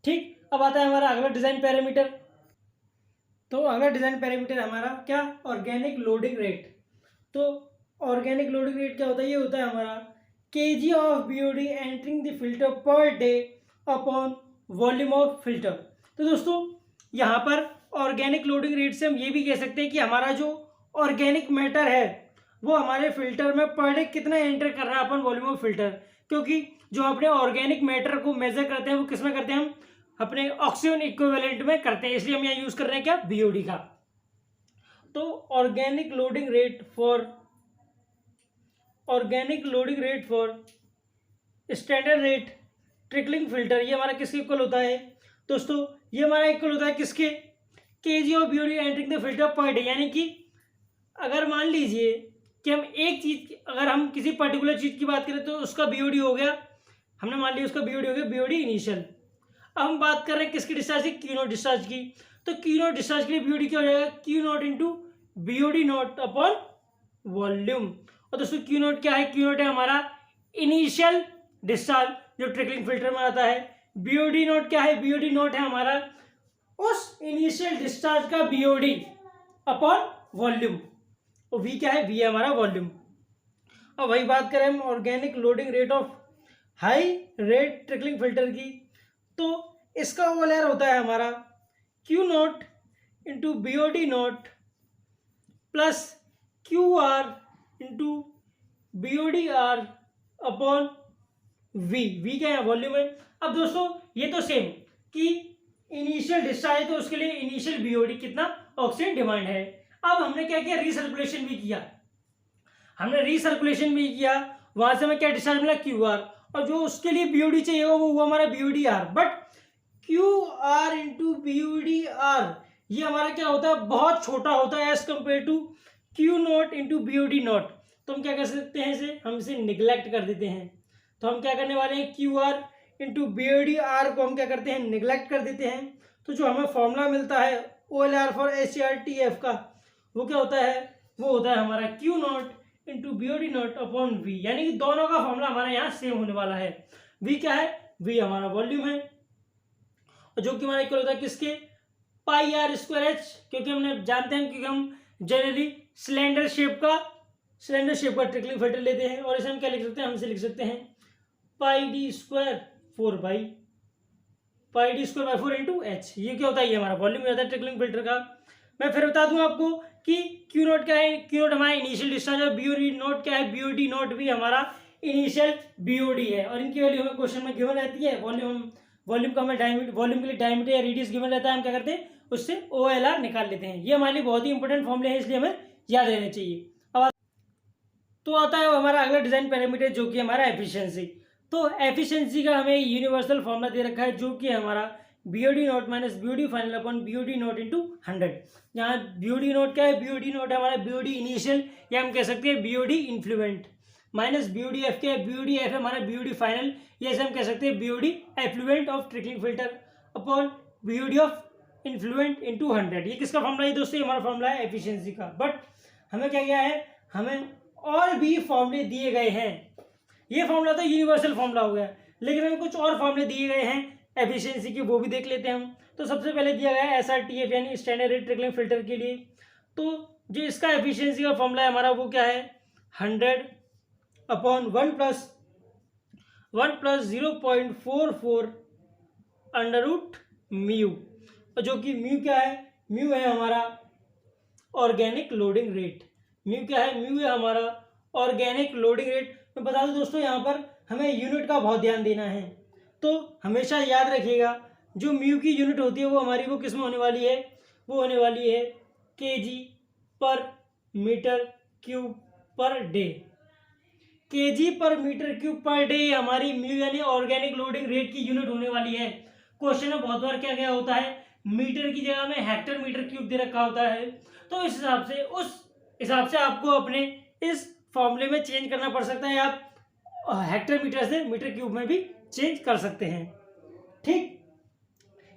ठीक, अब आता है हमारा अगला डिजाइन पैरामीटर। तो अगला डिजाइन पैरामीटर हमारा क्या, ऑर्गेनिक लोडिंग रेट। तो ऑर्गेनिक लोडिंग रेट क्या होता है, ये होता है हमारा kg of BOD entering the filter per day upon volume of filter. तो दोस्तों यहाँ पर ऑर्गेनिक लोडिंग रेट से हम ये भी कह सकते हैं कि हमारा जो ऑर्गेनिक मैटर है वो हमारे फिल्टर में पर डे कितना एंटर कर रहा है अपन वॉल्यूम ऑफ फिल्टर। क्योंकि जो अपने ऑर्गेनिक मैटर को मेजर करते हैं वो किस में करते हैं, हम अपने ऑक्सीजन इक्विवेलेंट में करते हैं, इसलिए हम यहाँ यूज कर रहे हैं क्या, BOD का। तो organic loading rate for standard rate trickling filter, ये हमारा किसके इक्वल होता है दोस्तों? ये हमारा इक्वल होता है किसके? KG of BOD entering the filter per day. यानी कि अगर मान लीजिए कि हम एक चीज, अगर हम किसी पर्टिकुलर चीज की बात करें तो उसका बीओडी हो गया, हमने मान लिया उसका बीओडी हो गया, बीओडी इनिशियल। अब हम बात कर रहे हैं किसकी डिस्चार्ज की? क्यू नॉट डिस्चार्ज की। तो क्यू नॉट डिस्चार्ज के लिए बीओडी क्या हो जाएगा? Q not into BOD not upon volume. और दोस्तों क्यू नॉट क्या है? क्यू नॉट है हमारा इनिशियल डिस्चार्ज जो ट्रिकलिंग फिल्टर में आता है। बीओडी नॉट क्या है? बीओडी नॉट है हमारा उस इनिशियल डिस्चार्ज का बीओडी अपॉन वॉल्यूम। और वी क्या है? वी है हमारा वॉल्यूम। अब वही बात करें हम organic loading rate of high rate trickling filter की, तो इसका ओएलआर होता है हमारा Q not into BOD naught plus Q R into BOD R upon V. V क्या है? वॉल्यूम है। अब दोस्तों ये तो सेम कि इनिशियल डिस्चार्ज है तो उसके लिए इनिशियल बीओडी कितना ऑक्सीजन डिमांड है। अब हमने क्या किया? रीसर्कुलेशन भी किया। वहां से हमें क्या डिस्चार्ज मिला? Q R. और जो उसके लिए बीओडी चाहिए वो हुआ हमारा BOD R. But Q R into BOD R ये हमारा क्या होता है? बहुत छोटा होता है as compare to Q not into BOD not. तो हम क्या कर सकते हैं? इसे हम इसे निग्लेक्ट कर देते हैं। तो हम क्या करने वाले हैं? Q R into BOD R को हम क्या करते हैं? निग्लेक्ट कर देते हैं। तो जो हमें फॉर्मूला मिलता है ओएलआर फॉर एचसीआरटीएफ का, वो क्या होता है? वो होता है हमारा Q not into BOD not upon V. यानी कि दोनों का फॉर्मूला हमारा यहाँ सेम होने वाला है। वी क्या है? वी हमारा वॉल्यूम है, और जो कि हमारा इक्वल होता है किसके? पाई आर स्क्वायर एच। क्योंकि हमने जानते हैं, क्योंकि हम जनरली सिलेंडर शेप का ट्रिकलिंग फिल्टर लेते हैं। और इसे हम क्या लिख सकते हैं? हम इसे लिख सकते हैं पाई डी स्क्वायर 4 इंटू एच। ये क्या होता है? ये हमारा वॉल्यूम होता है ट्रिकलिंग फिल्टर का। मैं फिर बता दूं आपको कि क्यू नॉट क्या है? क्यू नॉट हमारा इनिशियल डिस्चार्ज है। बीओडी नॉट क्या है? बीओडी नॉट भी हमारा इनिशियल बीओडी है। और इनकी वैल्यू हमें क्वेश्चन में गिवन रहती है। वॉल्यूम का हमें वॉल्यूम के लिए डायमीटर या रेडियस गिवन रहता है। हम क्या करते हैं? उससे ओएलआर निकाल लेते हैं। ये हमारे लिए बहुत ही इंपॉर्टेंट फॉर्मूले हैं, इसलिए हमें याद रहना चाहिए। अब तो आता है हमारा अगला डिजाइन पैरामीटर जो कि हमारा एफिशिएंसी। तो एफिशिएंसी का हमें यूनिवर्सल फॉर्मूला दे रखा है जो कि हमारा BOD not minus BOD final upon BOD not into 100। यहाँ बीओडी नॉट क्या है? बीओडी नॉट है हमारा बीओडी इनिशियल, या हम कह सकते हैं BOD influential, minus BOD F क्या है? बीओडी एफ है हमारा बीओडी फाइनल, या हम कह सकते हैं BOD effluent of trickling filter upon BOD of influent into 100। ये किसका फॉर्मूला है दोस्तों? हमारा फॉर्मूला है एफिशिएंसी का। बट हमें क्या किया है? हमें और भी फॉर्मूले दिए गए हैं। ये फॉर्मूला तो यूनिवर्सल फॉर्मूला हो गया, लेकिन हमें कुछ और फॉर्मूले दिए गए हैं एफिशिएंसी के, वो भी देख लेते हैं हम। तो सबसे पहले दिया गया है एसआरटीएफ यानी स्टैंडर्ड रेट ट्रिकलिंग फिल्टर के लिए। तो जो इसका एफिशिएंसी का फॉर्मूला है हमारा वो क्या है? 100 upon 1 plus 0.44 under root mu. और जो कि म्यू क्या है? म्यू है हमारा ऑर्गेनिक लोडिंग रेट। म्यू क्या है? म्यू है हमारा ऑर्गेनिक लोडिंग रेट। मैं बता दूं दोस्तों, यहाँ पर हमें यूनिट का बहुत ध्यान देना है। तो हमेशा याद रखिएगा जो म्यू की यूनिट होती है वो हमारी वो किस में होने वाली है? वो होने वाली है KG per metre cube per day. KG per metre cube per day हमारी म्यू यानी ऑर्गेनिक लोडिंग रेट की यूनिट होने वाली है। क्वेश्चन में बहुत बार क्या क्या होता है? मीटर की जगह में हेक्टर मीटर क्यूब दे रखा होता है। तो उस हिसाब से आपको अपने इस फॉर्मूले में चेंज करना पड़ सकता है। आप हेक्टर मीटर से मीटर क्यूब में भी चेंज कर सकते हैं। ठीक,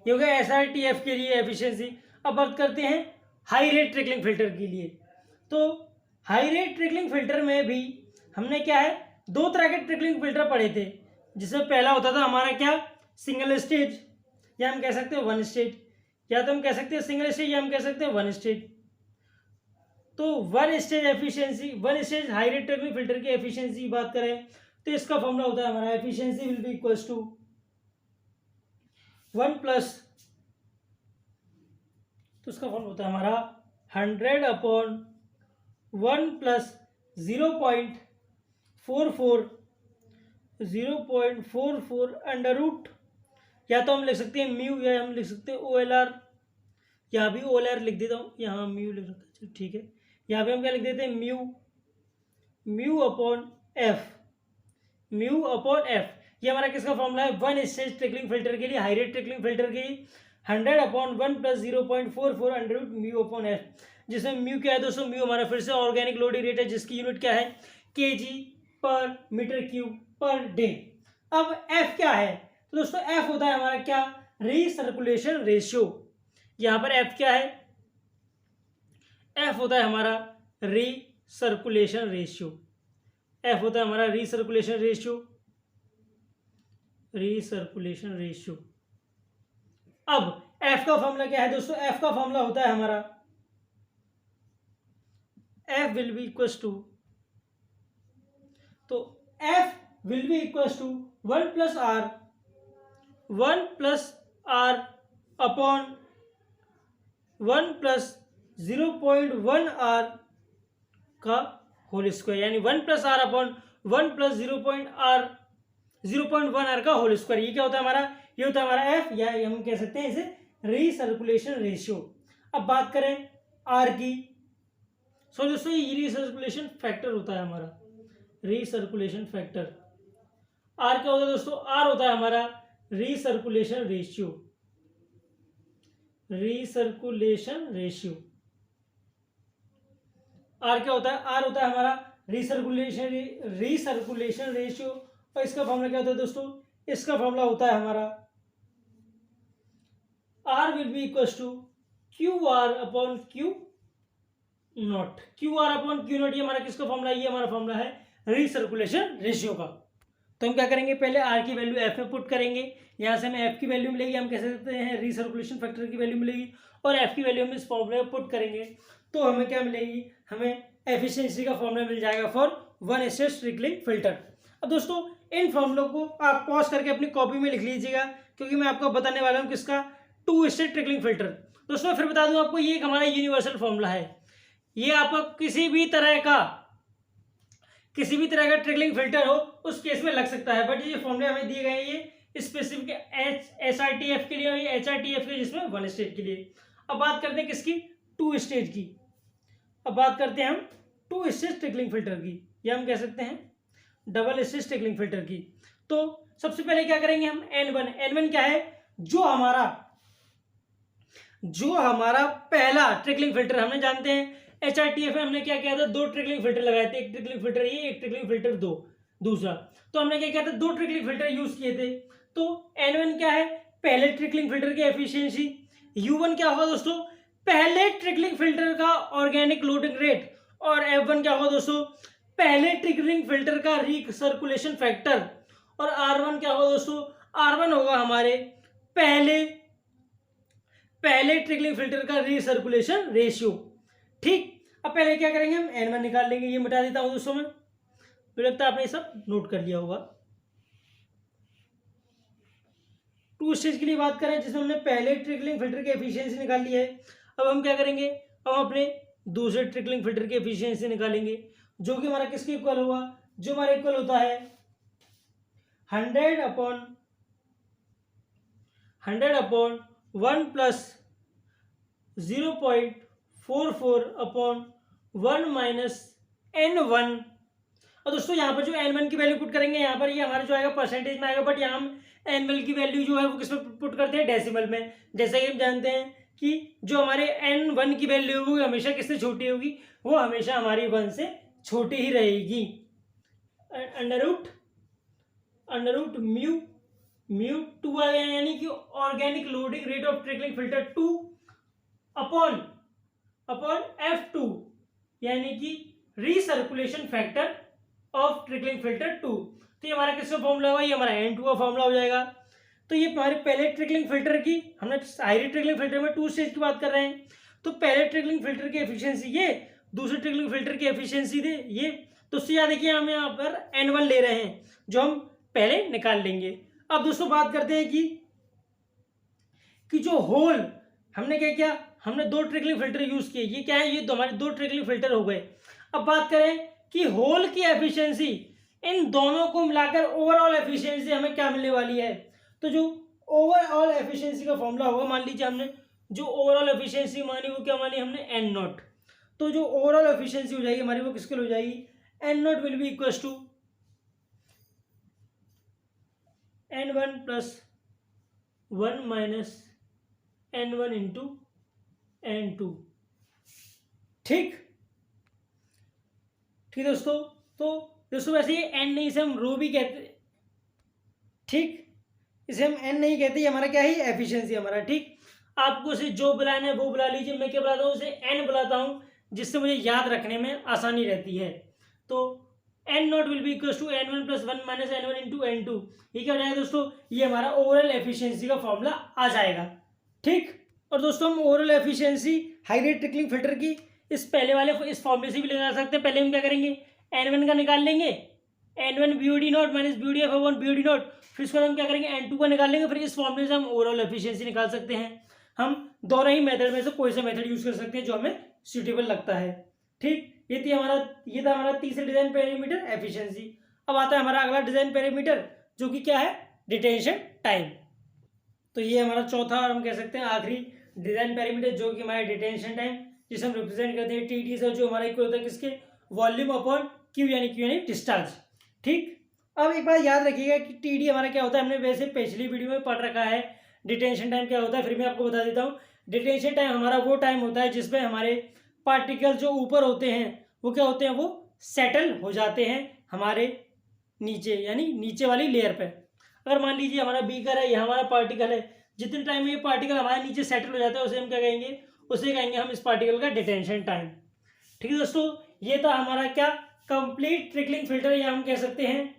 ये हो गया एसआरटीएफ के लिए एफिशिएंसी। अब बात करते हैं हाई रेट ट्रिकलिंग फिल्टर के लिए। तो हाई रेट ट्रिकलिंग फिल्टर में भी हमने क्या है? दो तरह के ट्रिकलिंग फिल्टर पढ़े थे, जिसमें पहला होता था हमारा क्या? सिंगल स्टेज, या हम कह सकते हैं वन स्टेज, या तो हम कह सकते हैं सिंगल स्टेज या हम कह सकते हैं वन स्टेज। तो one stage high rate trickling filter की एफिशिएंसी की बात करें तो इसका फॉर्मूला होता है हमारा efficiency will be equals to 1 plus, तो इसका फॉर्मूला होता है हमारा 100 अपॉन 1 प्लस 0.44 अंडर रूट, या तो हम लिख सकते हैं म्यू या हम लिख सकते हैं ओएलआर, यहाँ भी ओ लेयर लिख देता हूँ, यहाँ म्यू लिख रखा है, चलो ठीक है। यहाँ पे हम क्या लिख देते हैं, mu upon F, mu upon F. ये हमारा किसका फॉर्मूला है, वन स्टेज ट्रिकलिंग फिल्टर के लिए, हाई रेट ट्रिकलिंग फिल्टर के लिए 100/1 + 0.44 under root mu upon F, जिसमें म्यू क्या है दोस्तों, म्यू हमारा फिर से ऑर्गेनिक लोडिंग रेट है, जिसकी यूनिट क्या है, kg/m3/डे। अब एफ क्या है, तो दोस्तों एफ होता है हमारा क्या, रीसर्कुलेशन रेशियो। यहां पर एफ क्या है, एफ होता है हमारा रीसर्कुलेशन रेशियो, एफ होता है हमारा रीसर्कुलेशन रेशियो, रीसर्कुलेशन रेशियो। अब एफ का फॉर्मूला क्या है दोस्तों, एफ का फॉर्मूला होता है हमारा, F will be equal to, तो F will be equal to 1 + r upon 1 + 0.1 r का होल स्क्वायर, यानी 1 + r अपॉन 1 + 0.1 r का होल स्क्वायर। ये क्या होता है हमारा, ये होता है हमारा एफ, या हम कह सकते हैं इसे रीसर्कुलेशन रेशियो। अब बात करें आर की, सो दोस्तों ये रीसर्कुलेशन फैक्टर होता है हमारा, रीसर्कुलेशन फैक्टर। आर क्या होता है दोस्तों, आर होता है हमारा recirculation ratio, recirculation ratio. R क्या होता है, आर होता है हमारा रीसर्कुलेशन रेशियो। और इसका फॉर्मूला क्या होता है दोस्तों, इसका फॉर्मूला होता है हमारा R will be equal to QR/Q0, QR/Q0। ये हमारा किसका फॉर्मूला है, ये हमारा फॉर्मूला है रीसर्कुलेशन रेशियो का। तो हम क्या करेंगे, पहले आर की वैल्यू एफ में पुट करेंगे, यहाँ से हमें एफ की वैल्यू मिलेगी, हम कह सकते हैं रीसर्कुलेशन फैक्टर की वैल्यू मिलेगी, और एफ की वैल्यू हम इस फॉर्मूले में पुट करेंगे, तो हमें क्या मिलेगी, हमें एफिशिएंसी का फॉर्मूला मिल जाएगा for one stage trickling filter. अब दोस्तों इन फॉर्मूलों को आप पॉज करके अपनी कॉपी में लिख लीजिएगा, क्योंकि मैं आपको बताने वाला हूँ किसका, टू स्टेज ट्रिकलिंग फिल्टर। दोस्तों फिर बता दूं आपको, ये एक हमारा यूनिवर्सल फॉर्मूला है, ये आपको किसी भी तरह का ट्रिकलिंग फिल्टर हो उस केस में लग सकता है, बट ये फॉर्मूले हमें दिए गए हैं ये स्पेसिफिक SRTF के लिए और ये HRTF के, जिसमें वन स्टेज के लिए। अब बात करते हैं किसकी, टू स्टेज की। अब बात करते हैं हम टू स्टेज ट्रिकलिंग फिल्टर की, या हम कह सकते हैं डबल स्टेज ट्रिकलिंग फिल्टर की। तो सबसे पहले क्या करेंगे हम, N1 क्या है, जो हमारा पहला ट्रिकलिंग फिल्टर, हमने जानते हैं HRTF में हमने क्या किया था, दो ट्रिकलिंग फिल्टर लगाए थे, एक ट्रिकलिंग फिल्टर ये, एक ट्रिकलिंग फिल्टर दूसरा। तो हमने क्या किया था, दो ट्रिकलिंग फिल्टर यूज किए थे। तो N1 क्या है, पहले ट्रिकलिंग फिल्टर की एफिशिएंसी। U1 क्या होगा दोस्तों, पहले ट्रिकलिंग फिल्टर का ऑर्गेनिक लोडिंग रेट। और F1 क्या होगा दोस्तों, पहले ट्रिकलिंग फिल्टर का रीसर्कुलेशन फैक्टर। और R1 क्या होगा दोस्तों, R1 होगा हमारे पहले ट्रिकलिंग फिल्टर का रीसर्कुलेशन रेशियो। ठीक, अब पहले क्या करेंगे, हम N1 निकाल लेंगे, ये मिटा देता हूं दोस्तों मैं, मुझे लगता है आपने सब नोट कर लिया होगा। टू स्टेज के लिए बात करें, जिसमें हमने पहले ट्रिकलिंग फिल्टर की एफिशिएंसी निकाल ली है। अब हम क्या करेंगे, हम अपने दूसरे ट्रिकलिंग फिल्टर की एफिशिएंसी निकालेंगे, जो कि हमारा किसके इक्वल होगा, जो हमारा इक्वल होता है 100/1 + 0.44/1 - N1। और दोस्तों यहाँ पर जो N1 की वैल्यू पुट करेंगे, यहाँ पर ये हमारा जो आएगा परसेंटेज में आएगा, बट यहाँ हम N1 की वैल्यू जो है वो किसमें पुट करते हैं, डेसिमल में। जैसे कि हम जानते हैं कि जो हमारे N1 की वैल्यू होगी वो हमेशा किससे छोटी होगी, वो हमेशा हमारी 1 से छोटी ही रहेगी। अंडर रूट म्यू 2 आ गया, यानी कि organic loading rate of trickling filter 2 upon F2, यानी कि recirculation factor of trickling filter 2। तो ये हमारा किसका फॉर्मूला होगा, ये हमारा N2 का फॉर्मूला हो जाएगा। तो ये हमारे पहले ट्रिकलिंग फिल्टर की, हमने हाई ट्रिकलिंग फिल्टर में टू स्टेज की बात कर रहे हैं, तो पहले ट्रिकलिंग फिल्टर की एफिशिएंसी ये, दूसरे ट्रिकलिंग फिल्टर की एफिशिएंसी दे ये। तो उससे याद देखिए हम यहाँ पर N1 ले रहे हैं, जो हम पहले निकाल लेंगे। अब दोस्तों बात करते हैं कि जो होल हमने क्या किया, हमने दो ट्रिकलिंग फिल्टर यूज किए, ये क्या है, ये तो हमारे दो ट्रिकलिंग फिल्टर हो गए। अब बात करें कि होल की एफिशिएंसी, इन दोनों को मिलाकर ओवरऑल एफिशिएंसी हमें क्या मिलने वाली है। तो जो ओवरऑल एफिशिएंसी का फॉर्मूला होगा, मान लीजिए हमने जो ओवरऑल एफिशिएंसी मानी वो क्या मानी हमने एन नॉट। तो जो ओवरऑल एफिशिएंसी हो जाएगी हमारी वो किसके लिए हो जाएगी, N not will be equal to N1 plus 1 minus N1 into N2। ठीक ठीक दोस्तों। तो दोस्तों वैसे ये एन नहीं, इसे हम रो भी कहते, ठीक, इसे हम एन नहीं कहते, ये हमारा क्या है, एफिशिएंसी हमारा। ठीक, आपको इसे जो बुलाना है वो बुला लीजिए, मैं क्या बुलाता हूँ, इसे एन बुलाता हूँ, जिससे मुझे याद रखने में आसानी रहती है। तो N not will be equal to N1 plus 1 minus N1 into N2। ये क्या हो जाएगा दोस्तों, ये हमारा ओवरऑल एफिशिएंसी का फॉर्मूला आ जाएगा। ठीक, और दोस्तों हम overall efficiency high rate trickling filter की इस पहले वाले इस फॉर्मूले से भी लगा सकते हैं। पहले हम क्या करेंगे, N1 का निकाल लेंगे, N1 BOD not minus BOD upon BOD not, फिर इसके बाद हम क्या करेंगे, N2 का निकाल लेंगे। फिर इस फॉर्मूले से हम ओवरऑल एफिशिएंसी निकाल सकते हैं। हम दोनों ही मेथड में से कोई सा मेथड यूज कर सकते हैं जो हमें सुटेबल लगता है। ठीक, ये था हमारा तीसरा डिजाइन पैरामीटर एफिशिएंसी। अब आता है हमारा अगला डिजाइन पैरामीटर जो कि क्या है, डिटेंशन टाइम। तो ये हमारा चौथा और हम कह सकते हैं आखिरी डिजाइन पैरामीटर जो कि हमारा डिटेंशन टाइम, जिसे हम रिप्रेजेंट करते हैं टी से, जो हमारा इक्वल होता है किसके, वॉल्यूम अपॉन क्यू यानी डिस्चार्ज। ठीक, अब एक बात याद रखिएगा कि टी हमारा क्या होता है, हमने वैसे पिछली वीडियो में पढ़ रखा है डिटेंशन टाइम क्या होता है, फिर मैं आपको बता देता हूँ। डिटेंशन टाइम हमारा वो टाइम होता है जिसमें हमारे पार्टिकल जो ऊपर होते हैं वो क्या होते हैं, वो सेटल हो जाते हैं हमारे नीचे यानी नीचे वाली लेयर पे। अगर मान लीजिए हमारा बीकर है, यह हमारा पार्टिकल है, जितने टाइम में ये पार्टिकल हमारे नीचे सेटल हो जाता है उसे हम क्या कहेंगे, उसे कहेंगे हम इस पार्टिकल का डिटेंशन टाइम। ठीक है दोस्तों, ये था हमारा क्या, कंप्लीट ट्रिकलिंग फिल्टर, या हम कह सकते हैं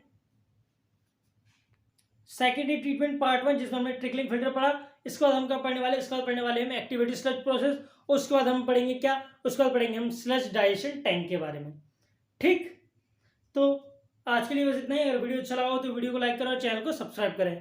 सेकेंडरी ट्रीटमेंट पार्ट 1, जिसमें हमने ट्रिकलिंग फिल्टर पढ़ा। इसके बाद हम क्या पढ़ने वाले, इसके बाद पढ़ने वाले हम एक्टिवेटेड स्लज प्रोसेस, उसके बाद हम पढ़ेंगे क्या, उसके बाद पढ़ेंगे हम स्लज डाइजेशन टैंक के बारे में। ठीक, तो आज के लिए बस इतना ही। अगर वीडियो अच्छा लगा हो तो वीडियो को लाइक करें और चैनल को सब्सक्राइब करें।